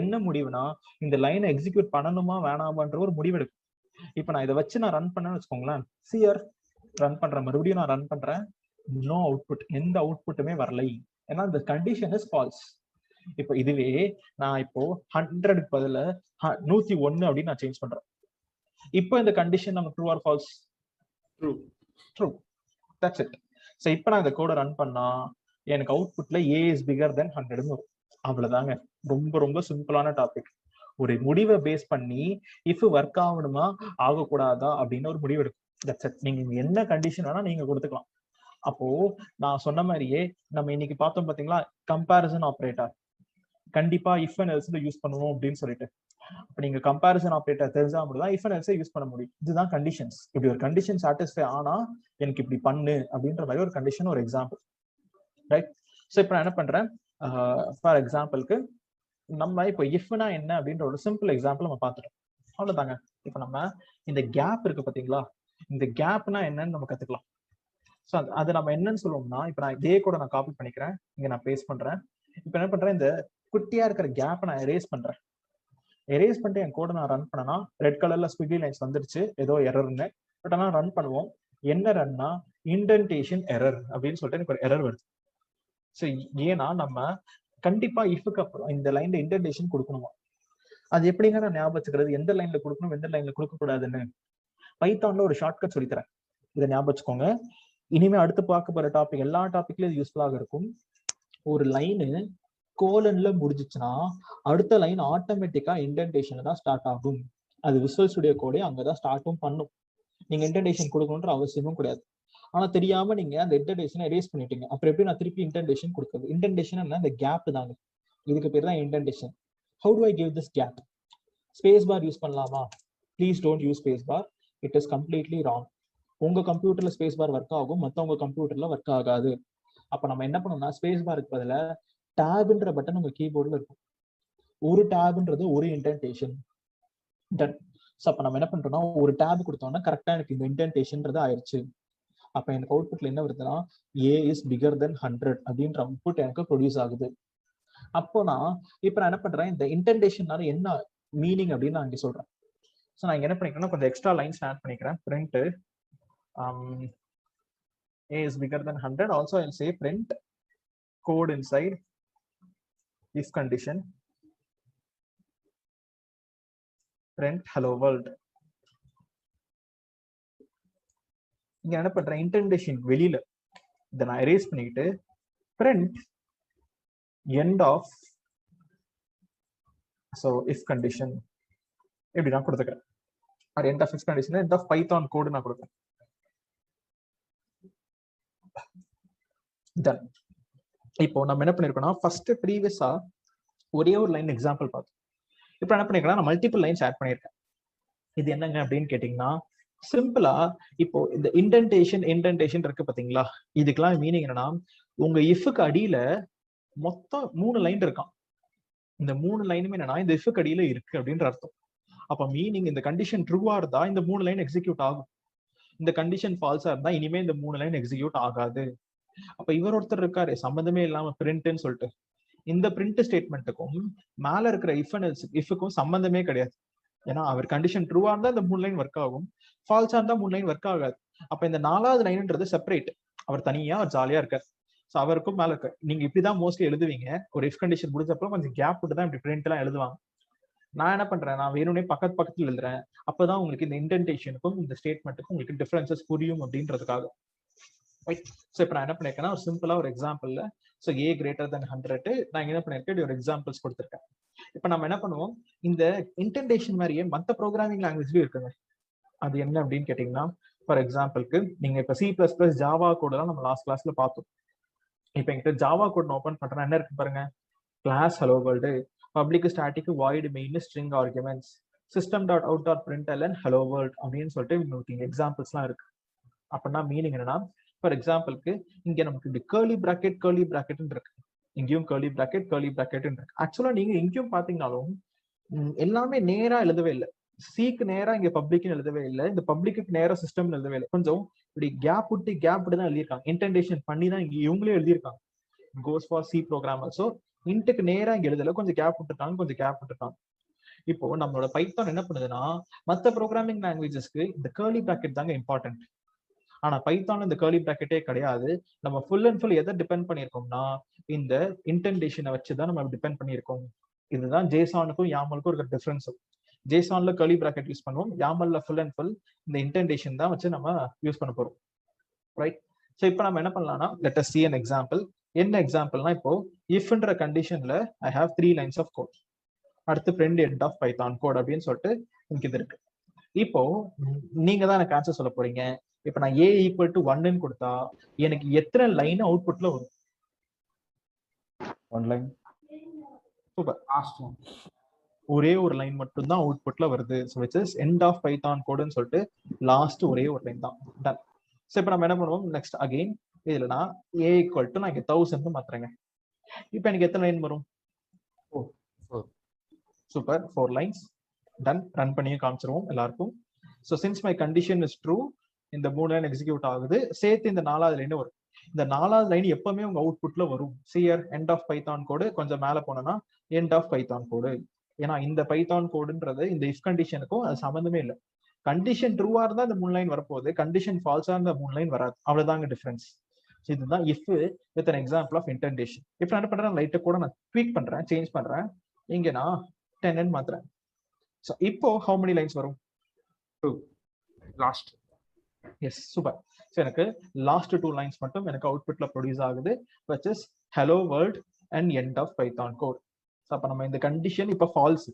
என்ன முடிவுனா, இந்த லைனை எக்ஸிக்யூட் பண்ணணுமா வேணாமான்ற ஒரு முடிவு எடுக்கும். இப்ப நான் இதை வச்சு நான் ரன் பண்ணேன்னு வச்சுக்கோங்களேன், சியர் ரன் பண்றேன், மறுபடியும் நான் ரன் பண்றேன், நோ அவுட்புட், எந்த அவுட்புட்டுமே வரலை. ஏன்னா இந்த கண்டிஷன் இஸ் ஃபால்ஸ். இப்போ இதுவே நான் இப்போ 100க்கு பதில 101 அப்படின்னு நான் சேஞ்ச் பண்றேன். இப்போ இந்த கண்டிஷன் நம்ம true or falls? True. True. That's it. So இப்போ நான் இந்த கோடை ரன் பண்ணா எனக்கு அவுட்புட்ல a is bigger than 100ன்னு வரும். அவ்வளவுதாங்க. ரொம்ப ரொம்ப சிம்பிளான டாபிக். ஒரு முடிவை பேஸ் பண்ணி இஃப் ஒர்க் ஆகணுமா ஆகக்கூடாதா அப்படின்னு ஒரு முடிவு எடுக்கும். That's it. நீங்க என்ன கண்டிஷன் வேணா நீங்க கொடுத்துக்கலாம். அப்போ நான் சொன்ன மாதிரியே நம்ம இன்னைக்கு பார்த்தோம் பாத்தீங்களா, கம்பேரிசன் ஆபரேட்டர். கண்டிப்பா இஃப் அண்ட் எல்ஸ் யூஸ் பண்ணுவோம் அப்படின்னு சொல்லிட்டு. அப்ப நீங்க கம்பேரிசன் ஆபரேட்டர் தெரிஞ்சா மட்டும் தான் இஃப் அண்ட் எல்ஸ் யூஸ் பண்ண முடியும். இதுதான் கண்டிஷன்ஸ். இப்படி ஒரு கண்டிஷன் சாட்டிஸ்ஃபை ஆனா எனக்கு இப்படி பண்ணு அப்படின்ற மாதிரி ஒரு கண்டிஷன், ஒரு எக்ஸாம்பிள். ரைட். ஸோ இப்போ நான் என்ன பண்றேன், ஃபார் எக்ஸாம்பிளுக்கு நம்ம இப்போ இஃப்னா என்ன அப்படின்ற ஒரு சிம்பிள் எக்ஸாம்பிள் நம்ம பார்த்துட்டோம். அவ்வளவுதாங்க. இப்போ நம்ம இந்த கேப் இருக்கு பாத்தீங்களா, இந்த கேப்னா என்னன்னு நம்ம கத்துக்கலாம். ஸோ அது நம்ம என்னன்னு சொல்லுவோம்னா, இப்போ நான் இதே கூட நான் காப்பி பண்ணிக்கிறேன், இங்க நான் பேஸ்ட் பண்றேன். இப்போ என்ன பண்றேன், இந்த குட்டியா இருக்கிற கேப்பை நான் எரேஸ் பண்றேன். எரேஸ் பண்ணிட்டு என் கோடை நான் ரன் பண்ணனா ரெட் கலர்ல ஸ்குவிகி லைன்ஸ் வந்துருச்சு, ஏதோ எரர்னு. பட் ஆனால் ரன் பண்ணுவோம், என்ன ரன்னா இன்டென்டேஷன் எரர் அப்படின்னு சொல்லிட்டு எனக்கு ஒரு எரர் வருது. ஸோ ஏன்னா நம்ம கண்டிப்பா இஃப்க்கு அப்புறம் இந்த லைன்ல இன்டென்டேஷன் கொடுக்கணுமா. அது எப்படிங்க நான் ஞாபகம் வச்சுக்கிறது, எந்த லைன்ல கொடுக்கணும் எந்த லைன்ல கொடுக்க கூடாதுன்னு? பைத்தான்ல ஒரு ஷார்ட்கட் சொல்லித்தரேன், இதை ஞாபகம் வச்சுக்கோங்க. இனிமே அடுத்து பார்க்க போற டாபிக் எல்லா டாபிக்லயும் இது யூஸ்ஃபுல்லாக இருக்கும். ஒரு லைனு கோலன்ல முடிஞ்சிச்சுன்னா அடுத்த லைன் ஆட்டோமேட்டிக்கா இன்டென்டேஷன்ல தான் ஸ்டார்ட் ஆகும். அது விசுவல் ஸ்டுடியோ கோடே அங்கதான் ஸ்டார்ட்டும் பண்ணும். நீங்க இன்டென்டேஷன் கொடுக்கணுன்ற அவசியமும் கிடையாது. ஆனா தெரியாம நீங்க அந்த இன்டென்டேஷனை எரேஸ் பண்ணிட்டீங்க. அப்புறம் எப்படி நான் திருப்பி இன்டென்டேஷன் கொடுக்குறது? இன்டென்டேஷன் என்ன, இந்த கேப் தாங்க. இதுக்கு பேர் தான் indentation. How do I give this gap? Space bar use பண்ணலாமா? Please don't use space bar. It is completely wrong. உங்க கம்ப்யூட்டர்ல ஸ்பேஸ் பார் ஒர்க் ஆகும், மற்றவங்க கம்ப்யூட்டர்ல ஒர்க் ஆகாது. அப்ப நம்ம என்ன பண்ணணும்னா, ஸ்பேஸ் பாருக்கு பதில டேப்ன்ற பட்டன் உங்க கீபோர்ட்ல இருக்கும். ஒரு டேப்ன்றது ஒரு இன்டென்டேஷன். டன். ஸோ அப்ப நம்ம என்ன பண்றோம்னா, ஒரு டேப் கொடுத்தோம்னா கரெக்டா எனக்கு இந்த இன்டென்டேஷன்ன்றது ஆயிடுச்சு. அப்ப எனக்கு அவுட்புட்ல என்ன வருதுன்னா a is bigger than 100 அப்படின்ற அவுட்புட் எனக்கு ப்ரொடியூஸ் ஆகுது. அப்போ நான் இப்ப நான் என்ன பண்றேன், இந்த இன்டென்டேஷனால என்ன மீனிங் அப்படின்னு நான் இங்க சொல்றேன். ஸோ நான் இங்க என்ன பண்ணிக்கிறேன்னா கொஞ்சம் எக்ஸ்ட்ரா லைன்ஸ் ஆட் பண்ணிக்கிறேன். print a is bigger than 100. also I'll say print code inside if condition print hello world. இங்க என்ன பண்றேன், இன்டென்டேஷன் வெளியில இதை நான் erase பண்ணிட்டு print end of so if condition எப்படி நான் கொடுத்துக்கிறேன், or end of if condition end of python code நான் கொடுக்கிறேன். Done. இப்போ நம்ம என்ன பண்ணிருக்கோம்னா ஃபர்ஸ்ட் ப்ரீவியஸா ஒரே ஒரு லைன் எக்ஸாம்பிள் பார்த்தோம். இப்போ என்ன பண்ணிருக்கேன், நான் மல்டிபிள் லைன்ஸ் ஆட் பண்ணியிருக்கேன். இது என்னங்க அப்படின்னு கேட்டீங்கன்னா சிம்பிளா இப்போ இந்த இன்டென்டேஷன் இருக்கு பாத்தீங்களா, இதுக்கெல்லாம் மீனிங் என்னன்னா உங்க இஃப்க்கு அடியில மொத்தம் 3 லைன் இருக்கான். இந்த 3 லைனுமே என்னன்னா இந்த இஃப்க்கு அடியில இருக்கு அப்படின்ற அர்த்தம். அப்ப மீனிங் இந்த கண்டிஷன் ட்ரூவா இருந்தா இந்த 3 லைன் எக்ஸிக்யூட் ஆகும், இந்த கண்டிஷன் ஃபால்ஸா இருந்தா இனிமே இந்த 3 லைன் எக்ஸிக்யூட் ஆகாது. அப்ப இவர் ஒருத்தர் இருக்காரு சம்மந்தமே இல்லாம பிரிண்ட்னு சொல்லிட்டு, இந்த பிரிண்ட் ஸ்டேட்மெண்ட்டுக்கும் மேல இருக்கிற இஃப்க்கும் சம்பந்தமே கிடையாது. ஏன்னா அவர் கண்டிஷன் ட்ரூவா இருந்தா இந்த 3 லைன் ஒர்க் ஆகும், ஃபால்ஸா இருந்தா 3 லைன் ஒர்க் ஆகாது. அப்ப இந்த 4வது லைன்ன்றது செப்பரேட், அவர் தனியா ஜாலியா இருக்காரு. ஸோ அவருக்கும் மேல இருக்க நீங்க இப்படிதான் மோஸ்ட்லி எழுதுவீங்க. ஒரு இஃப் கண்டிஷன் முடிஞ்சப்போ கொஞ்சம் கேப் விட்டு தான் இப்படி பிரிண்ட் எல்லாம் எழுதுவாங்க. நான் என்ன பண்றேன், நான் வேணும்னே பக்கத்துல எழுதுறேன். அப்பதான் உங்களுக்கு இந்த இன்டென்டேஷனுக்கும் இந்த ஸ்டேட்மெண்ட்டுக்கும் உங்களுக்கு டிஃபரன்சஸ் புரியும் அப்படின்றதுக்காக. ஸோ இப்போ நான் என்ன பண்ணிருக்கேன்னா ஒரு சிம்பிளா ஒரு எக்ஸாம்பிள்ல ஸோ a greater than 100 நான் என்ன பண்ணிருக்கேன் ஒரு எக்ஸாம்பிள்ஸ் கொடுத்துருக்கேன். இப்போ நம்ம என்ன பண்ணுவோம், இந்த இன்டென்டேஷன் மாதிரியே மற்ற ப்ரோக்ராமிங் லாங்குவேஜ்லயும் இருக்குங்க. அது என்ன அப்படின்னு கேட்டீங்கன்னா ஃபார் எக்ஸாம்பிளுக்கு நீங்க இப்போ C++ ஜாவா கோடெல்லாம் நம்ம லாஸ்ட் கிளாஸ்ல பார்த்தோம். இப்போ என்கிட்ட ஜாவா கோட் ஓப்பன் பண்றேன், என்ன இருக்கு பாருங்க, class hello world, public static void main string arguments, system.out.println hello world அப்படின்னு சொல்லிட்டு உங்களுக்கு எக்ஸாம்பிள்ஸ்லாம் இருக்கு. அப்படின்னா மீனிங் என்னன்னா ஃபார் எக்ஸாம்பிளுக்கு இங்க நமக்கு இந்த கேர்லி பிராக்கெட் இருக்கு, இங்கேயும் கேர்லி பிராக்கெட் இருக்கு. ஆக்சுவலா நீங்க இங்கேயும் பாத்தீங்கன்னாலும் எல்லாமே நேரா எழுதவே இல்லை. சிக்கு நேரா இங்க பப்ளிக்னு எழுதவே இல்லை, இந்த பப்ளிக்கு நேரா சிஸ்டம்னு எழுதவே இல்லை. கொஞ்சம் இப்படி கேப் விட்டு தான் எழுதியிருக்காங்க, இன்டென்டேஷன் பண்ணி தான் இங்க இவங்களே எழுதியிருக்காங்க. Goes for C programmer. So இன்ட்டுக்கு நேரா இங்க எழுதல, கொஞ்சம் கேப் விட்டுட்டாங்க. இப்போ நம்மளோட பைத்தான் என்ன பண்ணுதுன்னா மற்ற ப்ரோக்ராமிங் லாங்குவேஜஸ்க்கு இந்த கேர்லி பிராக்கெட் தாங்க இம்பார்ட்டன்ட். ஆனா பைத்தான் இந்த கேர்லி பிராக்கெட்டே கிடையாது. நம்ம ஃபுல் அண்ட் ஃபுல் எதை டிபெண்ட் பண்ணியிருக்கோம்னா இந்த இன்டென்டேஷனை வச்சுதான் நம்ம டிபெண்ட் பண்ணியிருக்கோம். இதுதான் ஜேசானுக்கும் யாமலுக்கும் இருக்கிற டிஃபரன்ஸ். ஜேசான்ல கேர்லி பிராக்கெட் யூஸ் பண்ணுவோம், யாமல்ல ஃபுல் அண்ட் ஃபுல் இந்த இன்டென்டேஷன் தான் வச்சு நம்ம யூஸ் பண்ண போறோம். ரைட். ஸோ இப்போ நம்ம என்ன பண்ணலாம்னா let us see an example. என்ன எக்ஸாம்பிள்னா இப்போ இஃப்ன்ற கண்டிஷன்ல I have 3 lines of code, அடுத்து print end of python code அப்படின்னு சொல்லிட்டு எனக்கு இது இருக்கு. இப்போ நீங்க தான் எனக்கு ஆன்சர் சொல்ல போறீங்க. இப்ப நான் a equal to 1 கொடுத்தா எனக்கு எத்தனை லைன் அவுட்புட்ல வரும்? 1 லைன். சூப்பர். ஒரே ஒரு லைன் மட்டும் தான் அவுட்புட்ல வருது. So which is end of python கோடுன்னு சொல்லிட்டு லாஸ்ட் ஒரே ஒரு லைன் தான். டன். ஸோ இப்போ நம்ம என்ன பண்ணுவோம் நெக்ஸ்ட் அகைன் இதுல நான் a equal to நான் இங்க 1000 மாத்துறேங்க. இப்போ எனக்கு எத்தனை லைன் வரும்? Super, 4 lines. டன். ரன் பண்ணியும் காமிச்சிருவோம் எல்லாருக்கும். So since my condition is true, இந்த 3 லைன் எக்ஸிக்யூட் ஆகுது, சேர்த்து இந்த 4வது லைன் வரும். இந்த 4வது லைன் எப்பவுமே உங்க அவுட்புட்ல வரும். சியர் எண்ட் ஆஃப் பைத்தான் கோடு, கொஞ்சம் மேல போனோம்னா எண்ட் ஆஃப் பைத்தான் கோடு. ஏன்னா இந்த பைத்தான் கோடுன்றது இந்த இஃப் கண்டிஷனுக்கும் அது சம்மந்தமே இல்லை. கண்டிஷன் ட்ரூவா இருந்தா இந்த 3 லைன் வரப்போகுது, கண்டிஷன் ஃபால்ஸா இருந்தா 3 லைன் வராது. அவ்வளவுதாங்க டிஃபரன்ஸ். இதுதான் if with an example of indentation. இப்போ நான் என்ன பண்றேன், லைட்டை கூட நான் ட்வீக் பண்றேன், சேஞ்ச் பண்றேன். இங்க நான் 10 மாத்துறேன். ஸோ இப்போ how many lines வரும்? 2. லாஸ்ட். Yes, super. ஸோ எனக்கு லாஸ்ட் 2 lines மட்டும் எனக்கு அவுட்புட்ல ப்ரொடியூஸ் ஆகுது, which is hello world and end of python code. So அப்போ நம்ம இந்த கண்டிஷன் இப்போ false.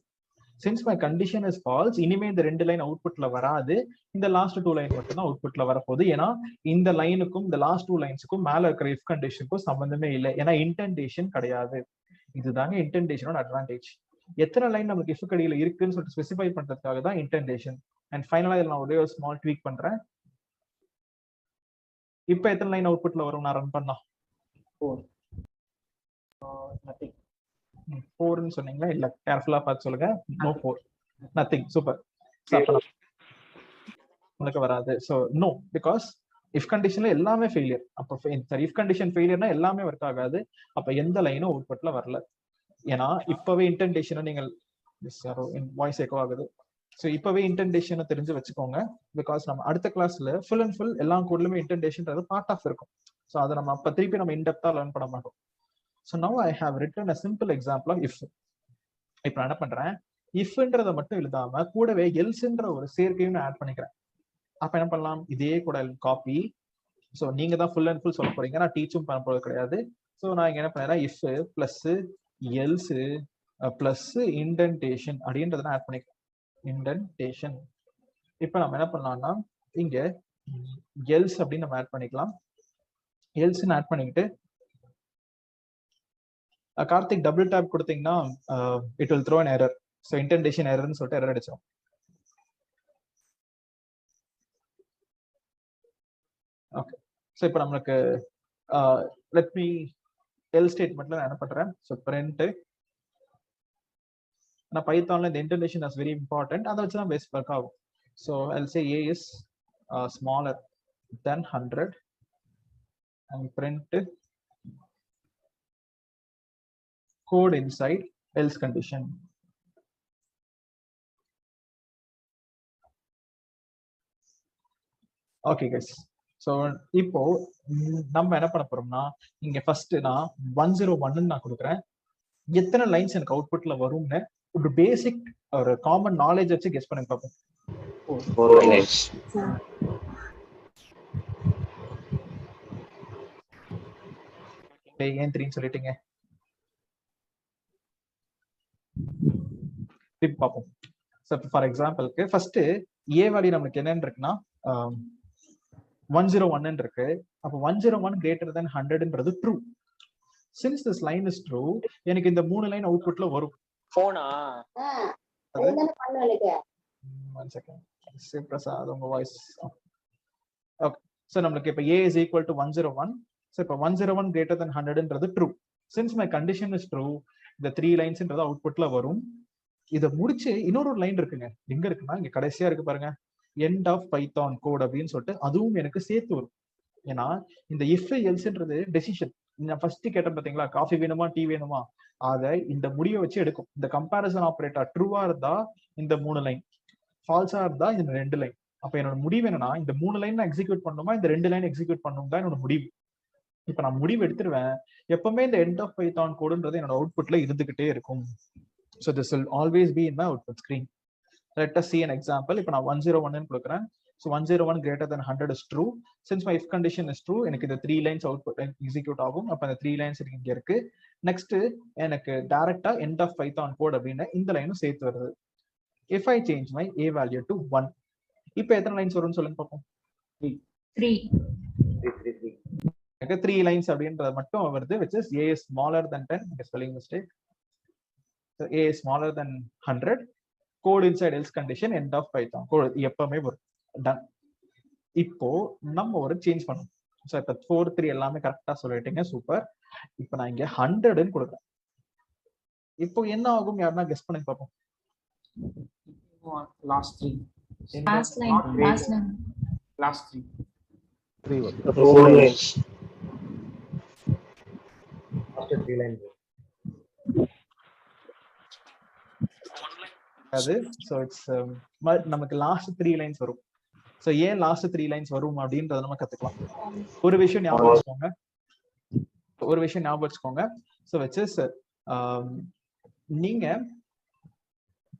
Since my condition is false, இனிமே இந்த 2 லைன் அவுட்புட்ல வராது, இந்த லாஸ்ட் 2 லைன் மட்டும் தான் அவுட்புட்ல வரப்போகுது. ஏன்னா இந்த லைனுக்கும் இந்த லாஸ்ட் 2 லைன்ஸுக்கும் மேல இருக்கிற இஃப் கண்டிஷனுக்கும் சம்பந்தமே இல்லை, ஏன்னா இன்டென்டேஷன் கிடையாது. இதுதாங்க இன்டென்டேஷனோட அட்வான்டேஜ். எத்தனை லைன் நமக்கு இஃப் கடியில இருக்குன்னு சொல்லிட்டு ஸ்பெசிஃபை பண்றதுக்காக தான் இன்டென்டேஷன். அண்ட் ஃபைனலா இதில் நான் ஒரே ஒரு ஸ்மால் ட்வீக் பண்றேன். இப்போ எத்தனை லைன் அவுட்புட்ல வரும் நான் ரன் பண்ணா? 4. நத்திங். 4ன்னு சொன்னீங்களா? இல்ல, கேர்ஃபுல்லா பார்த்து சொல்லுங்க. No 4, nothing. சூப்பர். உங்களுக்கு வராது. ஸோ நோ, பிகாஸ் இஃப் கண்டிஷன்ல எல்லாமே ஃபெயிலியர். அப்ப சரி, இஃப் கண்டிஷன் ஃபெயிலியர்னா எல்லாமே ஒர்க் ஆகாது. அப்ப எந்த லைனும் அவுட்புட்ல வரல. ஏன்னா இப்பவே இன்டென்டேஷனை நீங்கள் வாய்ஸ் எக்கோ ஆகுது. ஸோ இப்பவே இன்டென்டேஷனை தெரிஞ்சு வச்சுக்கோங்க. பிகாஸ் நம்ம அடுத்த கிளாஸ்ல ஃபுல் அண்ட் ஃபுல் எல்லா கோட்லயுமே இன்டென்டேஷன்றது பார்ட் ஆஃப் இருக்கும். ஸோ அதை நம்ம அப்ப திருப்பி நம்ம இன்டெப்தா லேர்ன் பண்ண மாட்டோம். So now I have written a simple example of if. இப்ப நான் என்ன பண்றேன், இஃப்ன்றதை மட்டும் எழுதாம கூடவே எல்ஸ்ன்ற ஒரு சேர்க்கையும் நான் ஆட் பண்ணிக்கிறேன். அப்ப என்ன பண்ணலாம், இதே கூட காப்பி. ஸோ நீங்க தான் ஃபுல் அண்ட் ஃபுல் சொல்ல போறீங்க, நான் டீச்சும் பண்ண போறது கிடையாது. ஸோ நான் இங்க என்ன பண்ணேன், if plus else plus indentation அப்படின்றத ஆட் பண்ணிக்கிறேன். இன்டென்டேஷன். இப்ப நம்ம என்ன பண்ணலாம்னா இங்க எல்ஸ் அப்படின்னு நம்ம ஆட் பண்ணிக்கலாம். எல்ஸ் ஆட் பண்ணிக்கிட்டு கார்த்திக் டபுள் டேப் கொடுத்தீங்கன்னா it will throw an error. So indentation எரர்னு சொல்லிட்டு எரர் அடிச்சோம். ஓகே. ஸோ இப்போ நம்மளுக்கு லெட் மீ எல் ஸ்டேட்மெண்ட்ல நான் என்ன பண்றேன், ஸோ பிரிண்ட். நான் பைத்தான்ல இந்த இன்டென்டேஷன் இஸ் வெரி இம்பார்ட்டன்ட், அதை வச்சு தான் பேஸ் ஒர்க் ஆகும். So I'll say a is smaller than 100 and print code inside else condition. Okay guys. So இப்போ நம்ம என்ன பண்ண போறோம்னா, இங்க ஃபர்ஸ்ட் நான் 101 நான் கொடுக்குறேன். எத்தனை லைன்ஸ் எனக்கு அவுட்புட்ல வரும்னு ஒரு பேசிக் ஒரு காமன் நாலேஜ் வச்சு கெஸ் பண்ணி பார்ப்போம். 4 lines. ஏன் 3 சொல்லிட்டீங்க? டிப் பார்ப்போம். ஸோ ஃபார் எக்ஸாம்பிளுக்கு ஃபர்ஸ்ட் ஏ வேல்யூ நமக்கு என்னன்னு இருக்குன்னா 101 இருக்கு. அப்போ 101 greater than 100ன்றது true. Since this line is true, எனக்கு இந்த 3 லைன் அவுட்புட்ல வரும். போனா அதுதானே பண்ணலங்க. 1 செகண்ட். சிவபிரசாத் உங்க வாய்ஸ். ஓகே. சோ நமக்கு இப்ப a is equal to 101. So இப்ப 101 greater than 100ன்றது true. Since my condition is true, இந்த 3 லைன்ஸ்ன்றது அவுட்புட்ல வரும். இத முடிச்சு இன்னொரு லைன் இருக்குங்க. எங்க இருக்குன்னா இங்க கடைசியா இருக்கு பாருங்க, end of python code அப்படின்னு சொல்லிட்டு அதுவும் எனக்கு சேர்த்து வரும். ஏன்னா இந்த இஃப் எல்ஸ்ன்றது டெசிஷன். நான் ஃபர்ஸ்ட் கேட்டேன் பாத்தீங்களா, காஃபி வேணுமா டீ வேணுமா, அதை இந்த முடிவை வச்சு எடுக்கும். இந்த கம்பாரிசன் ஆபரேட்டர் ட்ரூவா இருந்தா இந்த 3 லைன், ஃபால்ஸா இருந்தா இந்த 2 லைன். அப்ப என்னோட முடிவு என்னன்னா, இந்த 3 லைன் நான் எக்ஸிக்யூட் பண்ணணுமா இந்த 2 லைன் எக்ஸிக்யூட் பண்ணணும் தான் என்னோட முடிவு. இப்ப நான் முடிவு எடுத்துருவேன். எப்பவுமே இந்த end of python கோடுன்றது என்னோட அவுட்புட்ல இருந்துகிட்டே இருக்கும். So this will always be in my output screen. Let us see an example. இப்ப நான் 101 கொடுக்குறேன். So 101 greater than 100 is true. Since my if condition is true, எனக்கு இந்த 3 lines output execute ஆகும். அப்ப அந்த 3 lines இங்க இருக்கு. Next எனக்கு டைரக்டா end of python code அப்படின்னு இந்த லைனும் சேர்த்து வருது. If I change my a value to 1, இப்போ எத்தனை லைன்ஸ் வரும்னு சொல்லுங்க பாப்போம். 3. எனக்கு 3 lines அப்படின்றது மட்டும் வருது, which is a is smaller than 10. Spelling mistake. So a is smaller than 100. Code inside else condition end of python code எப்பவுமே வரும். டன். இப்போ நம்ம ஒரு சேஞ்ச் பண்ணணும். ஸோ இப்போ 4 3 எல்லாமே கரெக்டா சொல்லிட்டீங்க, சூப்பர். இப்போ நான் இங்க 100ன்னு கொடுக்குறேன். இப்போ என்ன ஆகும், யாருன்னா கெஸ் பண்ணி பார்ப்போம். Last 3. Last line. 3 4 lines. After 3 lines. அது ஸோ இட்ஸ் நமக்கு லாஸ்ட் 3 லைன்ஸ் வரும். ஸோ ஏன் லாஸ்ட் 3 லைன்ஸ் வரும் அப்படின்றத நம்ம கத்துக்கலாம். ஒரு விஷயம் ஞாபகம் வச்சுக்கோங்க. ஸோ வச்சஸ் நீங்க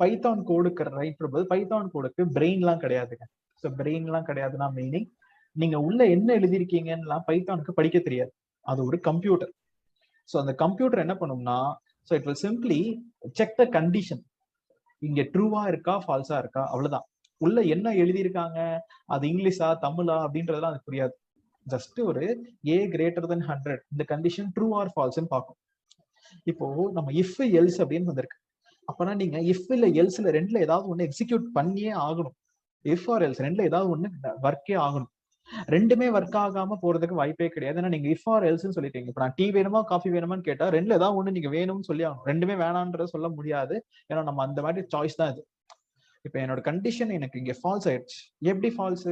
பைத்தான் கோடுக்கு ரைட் பண்ணும்போது பைத்தான் கோடுக்கு பிரெயின்லாம் கிடையாதுங்க. ஸோ பிரெயின்லாம் கிடையாதுன்னா மீனிங் நீங்க உள்ள என்ன எழுதிருக்கீங்கன்னா பைத்தானுக்கு படிக்க தெரியாது. அது ஒரு கம்ப்யூட்டர். ஸோ அந்த கம்ப்யூட்டர் என்ன பண்ணும்னா, so it will simply check the condition. இங்க ட்ரூவா இருக்கா ஃபால்ஸா இருக்கா, அவ்வளவுதான். உள்ள என்ன எழுதியிருக்காங்க, அது இங்கிலீஷா தமிழா அப்படின்றதெல்லாம் அது புரியாது. ஜஸ்ட் ஒரு a greater than 100 இந்த கண்டிஷன் ட்ரூ ஆர் ஃபால்ஸ்ன்னு பார்க்கும். இப்போ நம்ம இஃப் எல்ஸ் அப்படின்னு வந்திருக்கு. அப்பனா நீங்க இஃப் இல்ல எல்ஸ்ல ரெண்டுல ஏதாவது ஒண்ணு எக்ஸிக்யூட் பண்ணியே ஆகணும். இஃப் ஆர் எல்ஸ் ரெண்டுல ஏதாவது ஒண்ணு ஒர்க்கே ஆகணும். ரெண்டுமே ஒர்க் ஆகாம போறதுக்கு வாய்ப்பே கிடையாது. ஏன்னா நீங்க இஃப் ஆர் எல்ஸ்ன்னு சொல்லிட்டீங்க. இப்ப நான் டீ வேணுமா காஃபி வேணுமான்னு கேட்டா ரெண்டுல ஏதாவது ஒண்ணு நீங்க வேணும்னு சொல்லி ஆகணும். ரெண்டுமே வேணான்றத சொல்ல முடியாது. ஏன்னா நம்ம அந்த மாதிரி சாய்ஸ் தான் இது. இப்ப என்னோட கண்டிஷன் எனக்கு இங்க ஃபால்ஸ் ஆயிடுச்சு. எப்படி ஃபால்ஸ்,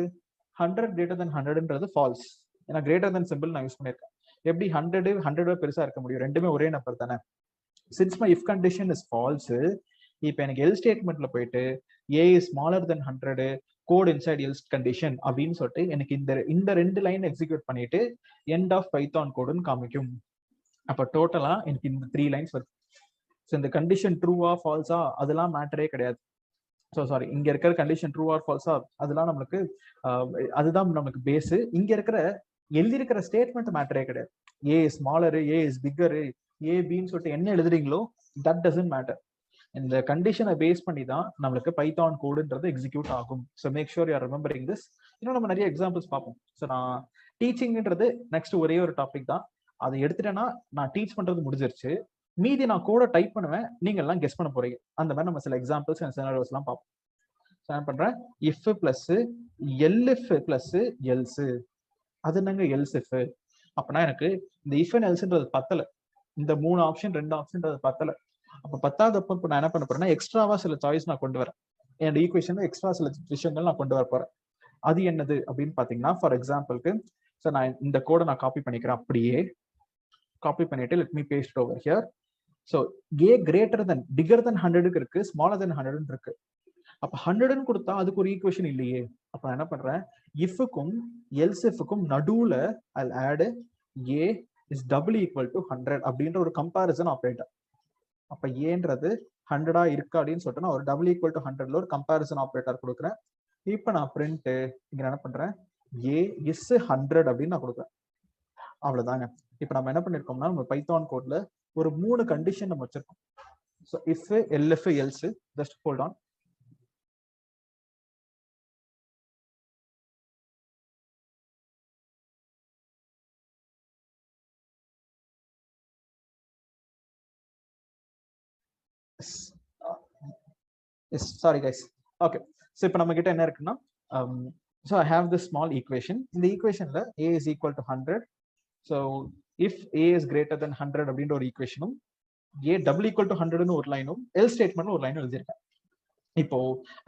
100 greater than 100ன்றது ஃபால்ஸ். ஏன்னா greater than சிம்பிள் நான் யூஸ் பண்ணியிருக்கேன். எப்படி 100 பெருசா இருக்க முடியும்? ரெண்டுமே ஒரே நம்பர் தானே. since my if condition is false, இப்போ எனக்கு எல் ஸ்டேட்மெண்ட்ல போயிட்டு a is smaller than 100 code inside else condition அப்படின்னு சொல்லிட்டு எனக்கு இந்த ரெண்டு லைன் எக்ஸிக்யூட் பண்ணிட்டு எண்ட் ஆஃப் பைத்தான் கோடுன்னு காமிக்கும். அப்ப டோட்டலா எனக்கு இந்த 3 லைன்ஸ் வருது. ஸோ இந்த கண்டிஷன் ட்ரூவா ஃபால்ஸா அதெல்லாம் மேட்டரே கிடையாது. ஸோ சாரி, இங்க இருக்கிற கண்டிஷன் ட்ரூ ஆர் ஃபால்ஸா அதெல்லாம் நம்மளுக்கு அதுதான் நமக்கு பேஸ். இங்க இருக்கிற எழுதியிருக்கிற ஸ்டேட்மெண்ட் மேட்டரே கிடையாது. ஏ ஸ்மாலரு, ஏ இஸ் பிக்கரு, ஏ பின்னு சொல்லிட்டு என்ன எழுதுறீங்களோ தட் டசன்ட் மேட்டர். இந்த கண்டிஷனை பேஸ் பண்ணி தான் நம்மளுக்கு பைத்தான் கோடுன்றது எக்ஸிக்யூட் ஆகும். So make sure you are remembering this. இன்னும் நம்ம நிறைய எக்ஸாம்பிள்ஸ் பார்ப்போம். ஸோ நான் டீச்சிங்ன்றது நெக்ஸ்ட் ஒரே ஒரு டாபிக் தான். அதை எடுத்துட்டேன்னா நான் டீச் பண்றது முடிஞ்சிருச்சு. மீதி நான் கோட டைப் பண்ணுவேன், நீங்க எல்லாம் கெஸ் பண்ண போறீங்க. அந்த மாதிரி நம்ம சில எக்ஸாம்பிள்ஸ் அண்ட் சினாரியோஸ் எல்லாம் பார்ப்போம். என்ன பண்றேன், if plus elif plus else. அது என்னங்க எல்ஸ் இஃப்? அப்படின்னா எனக்கு இந்த இஃப் அண்ட் எல்ஸ்ன்றது பத்தல. இந்த 3 ஆப்ஷன் 2 ஆப்ஷன்றது பத்தல. அப்ப பத்தாதப்ப நான் என்ன பண்ண போறேன்னா எக்ஸ்ட்ராவா சில சாய்ஸ் நான் கொண்டு வரேன். என்னோட ஈக்குவேஷன்ல எக்ஸ்ட்ரா சில விஷயங்கள் நான் கொண்டு வர போறேன். அது என்னது அப்படின்னு பாத்தீங்கன்னா, ஃபார் எக்ஸாம்பிளுக்கு சார் நான் இந்த கோடை நான் காப்பி பண்ணிக்கிறேன். அப்படியே காப்பி பண்ணிட்டு let me paste over here. So A greater then bigger then 100க்கு இருக்கு, ஸ்மாலர் தென் 100 இருக்கு. அப்ப 100 கொடுத்தா அதுக்கு ஒரு ஈக்குவேஷன் இல்லையே. அப்ப நான் என்ன பண்றேன், இஃப்க்கும் எல்ஸ் இஃப்க்கும் நடுவுல I'll add a is double equal to 100 அப்படின்ற ஒரு கம்பாரிசன் ஆப்ரேட்டர். அப்ப ஏன்றது 100 இருக்கா அப்படின்னு சொல்லிட்டு நான் ஒரு டபுள் ஈக்குவல் டு 100ல ஒரு கம்பாரிசன் ஆப்ரேட்டர் கொடுக்குறேன். இப்ப நான் பிரிண்ட் இங்க என்ன பண்றேன், a is 100 அப்படின்னு நான் கொடுக்குறேன். அவ்வளவுதாங்க. இப்ப நம்ம என்ன பண்ணிருக்கோம்னா நம்ம பைத்தான் கோட்ல ஒரு 3 கண்டிஷன் நம்ம வச்சிருக்கோம். So if LF else, just hold on. Sorry guys. Okay, so இப்போ நம்ம கிட்ட என்ன இருக்குன்னா, so I have this small equation. இந்த ஈக்குவேஷன்ல a is equal to 100. So if a is greater than 100 அப்படின்ற ஒரு ஈக்குவேஷனும் a double equal to 100ன்னு ஒரு லைனும் எல் ஸ்டேட்மெண்ட் ஒரு லைனும் எழுதியிருக்கேன். இப்போ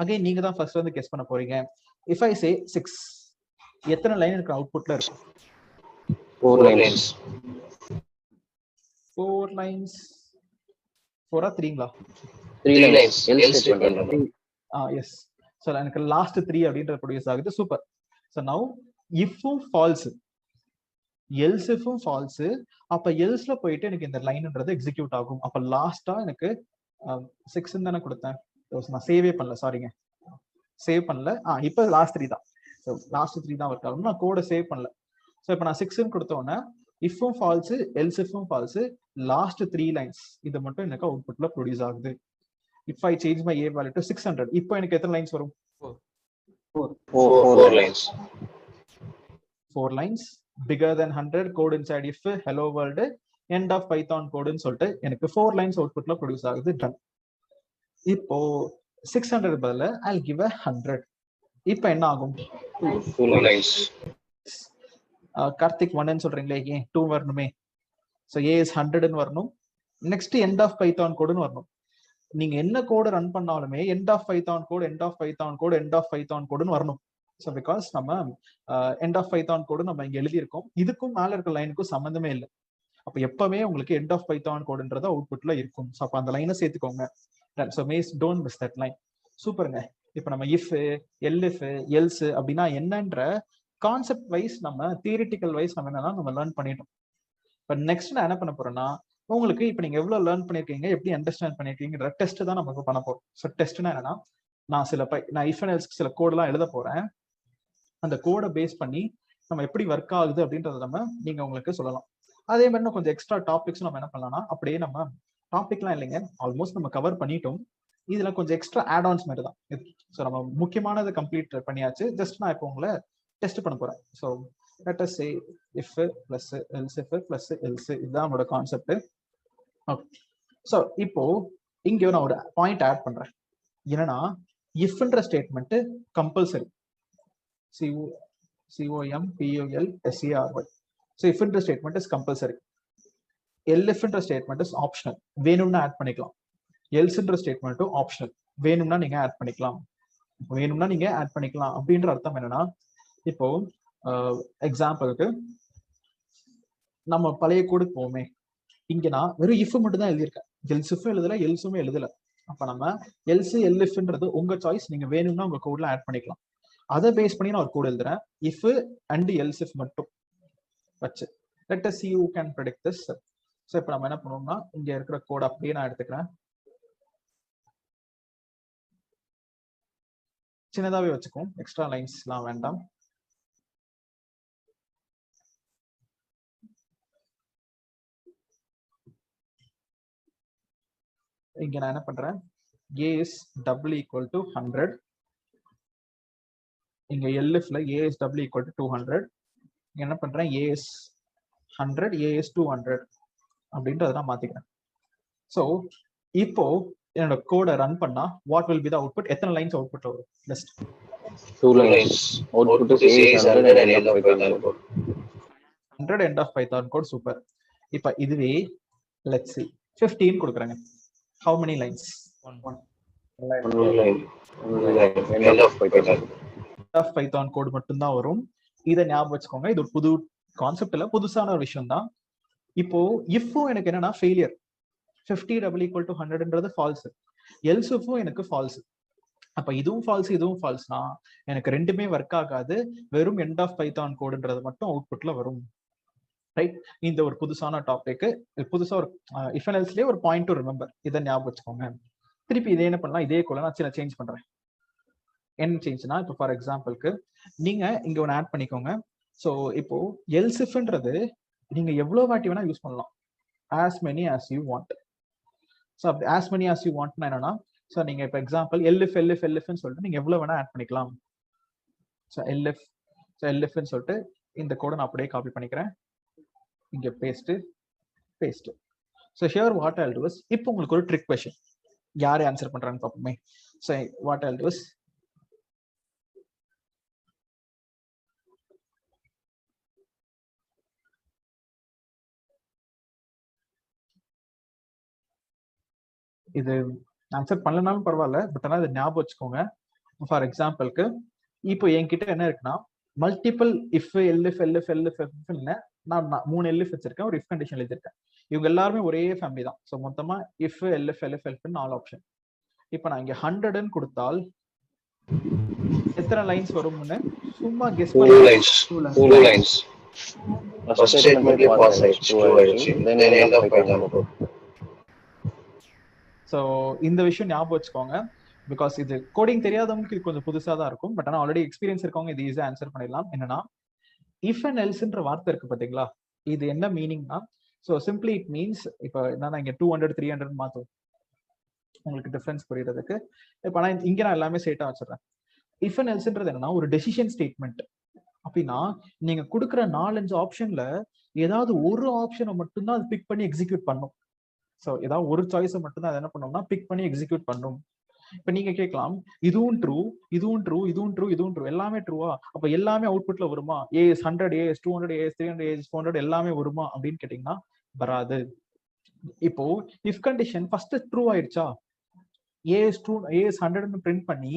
அகைன் நீங்க தான் ஃபர்ஸ்ட் வந்து கெஸ் பண்ண போறீங்க. இஃப் ஐ சே 6, எத்தனை லைன் எனக்கு அவுட்புட்ல இருக்கும்? 4 lines. 4 lines. 4 ஆ 3ங்களா? 3 lines. Else statement. Yes. So எனக்கு லாஸ்ட் 3 அப்படின்றது ப்ரொடியூஸ் ஆகுது. சூப்பர். ஸோ நவ் இஃப்பும் ஃபால்ஸ், எல்ஸ் இஃப்பும் ஃபால்ஸ். அப்ப எல்ஸ்ல போயிட்டு எனக்கு இந்த லைன்ன்றது எக்ஸிக்யூட் ஆகும். அப்ப லாஸ்டா எனக்கு 6 தானே கொடுத்தேன். நான் சேவே பண்ணல, சாரிங்க, சேவ் பண்ணல. இப்போ லாஸ்ட் 3 தான். ஸோ லாஸ்ட் 3 தான் ஒர்க் ஆகும். நான் கோட சேவ் பண்ணல. ஸோ இப்போ நான் 6ன்னு கொடுத்தோன்னே இஃப்பும் ஃபால்ஸ், எல்ஸ் இஃப்பும் ஃபால்ஸ், லாஸ்ட் 3 லைன்ஸ் இது மட்டும் எனக்கு அவுட்புட்ல ப்ரொடியூஸ் ஆகுது. If I change my a value to 600, இப்போ எனக்கு எத்தனை லைன்ஸ் வரும்? 4 lines. 4 lines. Bigger than 100 code inside if hello world end of python code ன்னு சொல்லிட்டு எனக்கு 4 lines அவுட்புட்ல ப்ரொடியூஸ் ஆகுது. டன். இப்போ 600 பதிலா I'll give a 100. இப்போ என்ன ஆகும்? 2 lines. கார்த்திக் 1 ன்னு சொல்றீங்களே, ஏன் 2 வரணுமே? ஸோ a is 100 வரணும். நெக்ஸ்ட் எண்ட் ஆஃப் பைத்தான் கோடுன்னு வரணும். நீங்க என்ன கோடு ரன் பண்ணாலுமே end of Python code, end of Python code, end of Python கோடுன்னு வரணும். ஸோ பிகாஸ் நம்ம எண்ட் ஆஃப் பைத்தான் கோடு நம்ம இங்க எழுதியிருக்கோம், இதுக்கும் மேல இருக்க லைனுக்கும் சம்மந்தமே இல்லை. அப்ப எப்பவுமே உங்களுக்கு எண்ட் ஆஃப் பைத்தான் கோடுன்றது அவுட்புட்ல இருக்கும். ஸோ அப்ப அந்த லைனை சேர்த்துக்கோங்க. So don't miss that line. சூப்பருங்க. இப்ப நம்ம இஃப், எல்இஃப், எல்ஸ் அப்படின்னா என்னன்ற கான்செப்ட் வைஸ் நம்ம தியரிட்டிக்கல் வைஸ் நம்ம என்னன்னா நம்ம லேர்ன் பண்ணிட்டோம். இப்போ நெக்ஸ்ட் நான் என்ன பண்ண போறேன்னா, உங்களுக்கு இப்போ நீங்க எவ்வளவு லேர்ன் பண்ணிருக்கீங்க, எப்படி அண்டர்ஸ்டாண்ட் பண்ணிருக்கீங்கிற டெஸ்ட் தான் நமக்கு பண்ண போறோம். ஸோ டெஸ்ட்னா என்னன்னா, நான் இஃப் அண்ட் எல்ஸ்க்கு சில கோடெல்லாம் எழுத போறேன். அந்த கோடை பேஸ் பண்ணி நம்ம எப்படி ஒர்க் ஆகுது அப்படின்றத நீங்க உங்களுக்கு சொல்லலாம். அதே மாதிரி நம்ம கொஞ்சம் எக்ஸ்ட்ரா டாபிக்ஸ் நம்ம என்ன பண்ணலாம்னா, அப்படியே நம்ம டாபிக்லாம் இல்லைங்க, ஆல்மோஸ்ட் நம்ம கவர் பண்ணிட்டோம். இதுல கொஞ்சம் எக்ஸ்ட்ரா ஆட் ஆன்ஸ் மாதிரி தான். ஸோ நம்ம முக்கியமானதை கம்ப்ளீட் பண்ணியாச்சு. ஜஸ்ட் நான் இப்போ உங்களை டெஸ்ட் பண்ண போறேன். So let us say if plus else, if plus else, இதுதான் நம்மளோட கான்செப்ட். ஓகே. ஸோ இப்போ இங்க நான் ஒரு பாயிண்ட் ஆட் பண்றேன். என்னன்னா, இஃப்ன்ற statement compulsory. COMPULSERY. So if ன்ற statement is compulsory. elif ன்ற statement is optional. வேணும்னா ஆட் பண்ணிக்கலாம். else ன்ற statement optional. வேணும்னா நீங்க ஆட் பண்ணிக்கலாம். அப்படின்ற அர்த்தம் என்னன்னா, இப்போ எக்ஸாம்பிளுக்கு நம்ம பழைய கோடு போமே, இங்க நான் வெறும் இஃப் மட்டும் தான் எழுதியிருக்கேன், எல்ஸ் இஃப் எழுதல, எல்ஸுமே எழுதல. அப்ப நம்ம எல்ஸ் எல்இஃப்ன்றது உங்க சாய்ஸ், நீங்க வேணும்னா உங்க கோட்ல ஆட் பண்ணிக்கலாம். அதை பேஸ் பண்ணி நான் ஒரு கோட் எழுதுறேன், இஃப் அண்ட் எல்ஸ் இஃப் மட்டும் வச்சு. Let us see who can predict this. So இப்போ நம்ம என்ன பண்ணுவோம்னா, இங்க இருக்கிற கோட் அப்படியே நான் எடுத்துக்கிறேன், சின்னதாவே வச்சுக்கோம், எக்ஸ்ட்ரா லைன்ஸ்லாம் வேண்டாம். இங்க நான் என்ன பண்றேன், a is double equal to 100, இங்க elifல a is double equal to 200, இங்க என்ன பண்றேன், a is 100, a is 200 அப்படின்றத நான் மாத்திக்கிறேன். ஸோ இப்போ என்னோட கோடை ரன் பண்ணா what will be the output? எத்தனை லைன்ஸ் அவுட்புட் வரும்? List 2 lines. Output is A is 100 and end of Python code. 100 end of Python code. Super. இப்போ இதுவே let's see 15 கொடுக்குறாங்க. How many lines? One line. End of Python. End of Python code மட்டும் தான் வரும். இதை ஞாபகம் வச்சுக்கோங்க, இது ஒரு புது கான்செப்ட் இல்ல, புதுசான ஒரு விஷயம் தான். இப்போ இஃப்பும் எனக்கு என்னன்னா ஃபெயிலியர், 50 double equal to 100ன்றது ஃபால்ஸ், எல்ஸ் இஃப்பும் எனக்கு ஃபால்ஸ். அப்ப இதுவும் ஃபால்ஸ் இதுவும் ஃபால்ஸ்னா எனக்கு ரெண்டுமே ஒர்க் ஆகாது, வெறும் எண்ட் ஆஃப் பைத்தான் கோடுன்றது மட்டும் அவுட்புட்ல வரும். ரைட், இந்த ஒரு புதுசான டாபிக், புதுசா ஒரு இஃப் அண்ட் எல்ஸ்லயே ஒரு பாயிண்ட் டு ரிமெம்பர், இதை ஞாபகம் வச்சுக்கோங்க. திருப்பி இதே என்ன பண்ணலாம், இதே கூட நான் சில சேஞ்ச் பண்றேன். என்ன சேஞ்ச்னா, இப்போ ஃபார் எக்ஸாம்பிளுக்கு நீங்க இங்க ஒன்று ஆட் பண்ணிக்கோங்க. ஸோ இப்போ எல்ஸ் இஃப்ன்றது நீங்க எவ்வளவு வாட்டி வேணா யூஸ் பண்ணலாம், as many as you want. So அப்படி as many as you want என்னன்னா, ஸோ நீங்க இப்போ எக்ஸாம்பிள் எல்இஃப்னு சொல்லிட்டு நீங்க எவ்வளவு வேணா ஆட் பண்ணிக்கலாம். ஸோ எல்இஃப்னு சொல்லிட்டு இந்த கோடை நான் அப்படியே காப்பி பண்ணிக்கிறேன், இங்க paste. So here what I'll do is, இப்போ உங்களுக்கு ஒரு ட்ரிக் கொஸ்டின், யாரு ஆன்சர் பண்றான்னு பார்ப்போமே. So what I'll do is, இது ஆன்சர் பண்ணலனாலும் பரவாயில்ல, பட் ஆனால் இதை ஞாபகம் வச்சுக்கோங்க. ஃபார் எக்ஸாம்பிளுக்கு இப்போ என்கிட்ட என்ன இருக்குன்னா, மல்டிபிள் இஃப் எல்இஃப்னு நான் 3 எல்இஃப் வச்சிருக்கேன், ஒரு இஃப் கண்டிஷன் எழுதிருக்கேன். இவங்க எல்லாருமே ஒரே ஃபேமிலி தான். ஸோ மொத்தமா இஃப் எல்இஃப் 4 ஆப்ஷன். இப்போ நான் இங்க 100ன்னு கொடுத்தால் எத்தனை லைன்ஸ் வரும்னு சும்மா guess Two lines. First statement pass ஆயிடுச்சு, 2 ஆயிடுச்சு, then end of Python code. So இந்த விஷயம் ஞாபகம் வச்சுக்கோங்க, பிகாஸ் இது கோடிங் தெரியாதவங்களுக்கு இது கொஞ்சம் புதுசாக தான் இருக்கும், பட் ஆனால் ஆல்ரெடி எக்ஸ்பீரியன்ஸ் இருக்கவங்க இது ஈஸியாக ஆன்சர் பண்ணிடலாம். என்னன்னா, இஃப் அண்ட் எல்ஸ்ன்ற வார்த்தை இருக்கு பார்த்தீங்களா, இது என்ன மீனிங்னா, ஸோ சிம்பிளி இட் மீன்ஸ், இப்போ என்னன்னா இங்கே 200 300 மாற்றும் உங்களுக்கு டிஃபரன்ஸ் புரியறதுக்கு. இப்போ நான் இங்கே நான் எல்லாமே ஸ்ட்ரெயிட்டாக வச்சிடறேன். இஃப் அண்ட் எல்ஸ்ன்றது என்னன்னா ஒரு டெசிஷன் ஸ்டேட்மெண்ட். அப்படின்னா நீங்க கொடுக்குற 4-5 ஆப்ஷன்ல ஏதாவது ஒரு ஆப்ஷனை மட்டும்தான் அது பிக் பண்ணி எக்ஸிக்யூட் பண்ணும். ஸோ ஏதாவது ஒரு சாய்ஸை மட்டும்தான் அதை என்ன பண்ணோம்னா பிக் பண்ணி எக்ஸிக்யூட் பண்ணும். இப்ப நீங்க கேட்கலாம், இதுவும் ட்ரூ இதுவும் ட்ரூ இதுவும் ட்ரூ இதுவும் ட்ரூ எல்லாமே ட்ரூவா, அப்ப எல்லாமே அவுட்புட்ல வருமா, ஏஎஸ் 100 ஏஎஸ் 200 ஏஎஸ் 300 ஏஎஸ் 400 எல்லாமே வருமா அப்படின்னு கேட்டீங்கன்னா வராது. இப்போ இஃப் கண்டிஷன் ஃபர்ஸ்ட் ட்ரூ ஆயிடுச்சா, ஏஎஸ் 100ன்னு பிரிண்ட் பண்ணி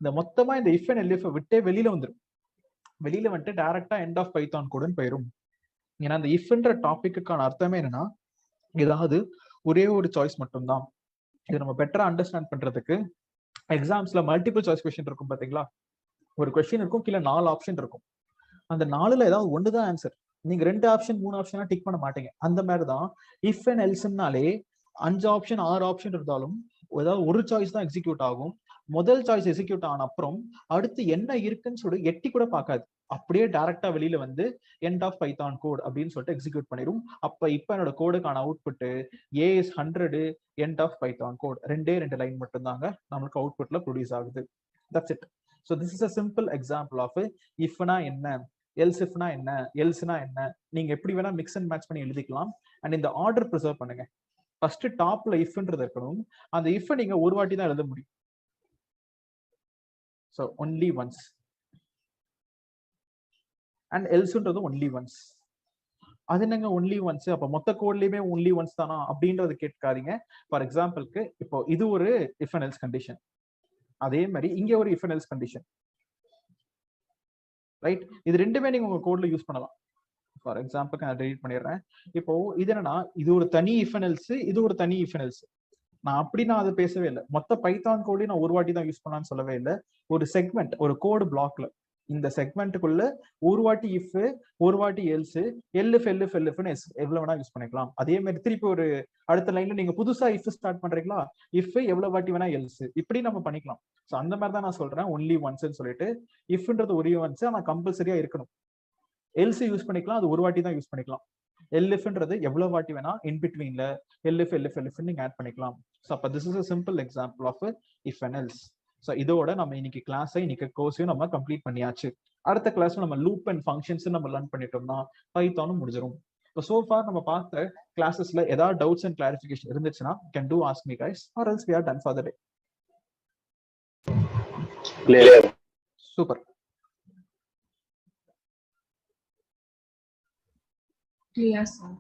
இந்த மொத்தமா இந்த இஃப் அண்ட் எல்இஃப் விட்டே வெளியில வந்துடும். வெளியில வந்துட்டு டைரக்டா எண்ட் ஆஃப் பைத்தான் கோடுன்னு போயிடும். ஏன்னா அந்த இஃப்ன்ற டாபிக்கான அர்த்தமே என்னன்னா, ஏதாவது ஒரே ஒரு சாய்ஸ் மட்டும்தான். இது நம்ம பெட்டரா அண்டர்ஸ்டாண்ட் பண்றதுக்கு எக்ஸாம்ஸ்ல மல்டிபிள் சாய்ஸ் கொஸ்டின் இருக்கும் பாத்தீங்களா, ஒரு கொஸ்டின் இருக்கும், கீழே 4 ஆப்ஷன் இருக்கும், அந்த 4ல ஏதாவது ஒண்ணுதான் ஆன்சர். நீங்க 2 ஆப்ஷன் 3 ஆப்ஷனா டிக் பண்ண மாட்டீங்க. அந்த மாதிரிதான் இஃப் அண்ட் எல்ஸ்னாலே 5 ஆப்ஷன் 6 ஆப்ஷன் இருந்தாலும் ஏதாவது ஒரு சாய்ஸ் தான் எக்ஸிக்யூட் ஆகும். முதல் சாய்ஸ் எக்ஸிக்யூட் ஆன அப்புறம் அடுத்து என்ன இருக்குன்னு சொல்லி எட்டி கூட பார்க்காது, அப்படியே டைரக்டா வெளியில வந்து எண்ட் ஆஃப் பைத்தான் கோட் அப்படின்னு சொல்லிட்டு எக்ஸிக்யூட் பண்ணிடும். அப்ப இப்ப என்னோட கோடுக்கான output a is 100 end of Python code 2 line மட்டும் தாங்க நம்மளுக்கு அவுட்புட்ல ப்ரொடியூஸ் ஆகுது. That's it. So this is a simple example of இஃப்னா என்ன, எல்ஸ் இஃப்னா என்ன, எல்ஸ்னா என்ன, நீங்க எப்படி வேணா மிக்ஸ் அண்ட் மேட்ச் பண்ணி எழுதிக்கலாம். அண்ட் இந்த ஆர்டர் ப்ரிசர்வ் பண்ணுங்க. ஃபர்ஸ்ட் டாப்ல இஃப்ன்றது இருக்கணும், அந்த இஃப் நீங்க ஒரு வாட்டி தான் எழுத முடியும். ஸோ ஒன்லி ஒன்ஸ், அண்ட் எல்ஸ்ன்றது ஒன்லி ஒன்ஸ். அது என்னங்க ஒன்லி ஒன்ஸ், அப்ப மொத்த கோட்லயுமே ஒன்லி ஒன்ஸ் தானா அப்படின்றது கேட்காதீங்க. ஃபார் எக்ஸாம்பிளுக்கு இப்போ இது ஒரு இஃப் அண்ட் எல்ஸ் கண்டிஷன், அதே மாதிரி இங்க ஒரு if and else condition. Right? இது ரெண்டுமே நீங்க உங்க கோட்ல யூஸ் பண்ணலாம். ஃபார் எக்ஸாம்பிள் நான் delete பண்ணிடுறேன். இப்போ இது என்னன்னா, இது ஒரு தனி if and else, இது ஒரு தனி if and else. நான் அதை பேசவே இல்லை. மொத்த பைத்தான் கோடையும் நான் ஒரு வாட்டி தான் யூஸ் பண்ணலாம்னு சொல்லவே இல்லை. ஒரு செக்மெண்ட், ஒரு கோடு பிளாக்ல இந்த செக்மெண்ட்டுக்குள்ள ஒரு வாட்டி இஃப், ஒரு வாட்டி எல்ஸ், எல்எஃப் எவ்வளவு வேணா யூஸ் பண்ணிக்கலாம். அதே மாதிரி திருப்பி ஒரு அடுத்த லைன்ல நீங்க புதுசா இஃப் ஸ்டார்ட் பண்றீங்களா, இஃப் எவ்வளவு வாட்டி வேணா எல்ஸ், இப்படி நம்ம பண்ணிக்கலாம். ஸோ அந்த மாதிரி தான் நான் சொல்றேன் ஒன்லி ஒன்ஸ்ன்னு சொல்லிட்டு. இஃப்ன்றது ஒரே ஒன்ஸ், ஆனா கம்பல்சரியா இருக்கணும். எல்ஸ் யூஸ் பண்ணிக்கலாம், அது ஒரு வாட்டி தான் யூஸ் பண்ணிக்கலாம். எல்எஃப்ன்றது எவ்வளவு வாட்டி வேணா இன் பிட்வீன்ல எல்எஃப் நீங்க ஆட் பண்ணிக்கலாம். ஸோ அப்ப this is a simple example of if and else. So இதோட நம்ம இன்னைக்கு கிளாஸை, இன்னைக்கு கோர்ஸையும் நம்ம கம்ப்ளீட் பண்ணியாச்சு. அடுத்த கிளாஸ்ல நம்ம லூப் அண்ட் ஃபங்க்ஷன்ஸ் நம்ம லேர்ன் பண்ணிட்டோம்னா பைத்தானும் முடிஞ்சிடும். இப்போ so far நம்ம பார்த்த கிளாஸஸ்ல ஏதாவது டவுட்ஸ் அண்ட் கிளாரிஃபிகேஷன் இருந்துச்சுன்னா can do ask me guys, or else we are done for the day. Clear. Super. Clear, sir.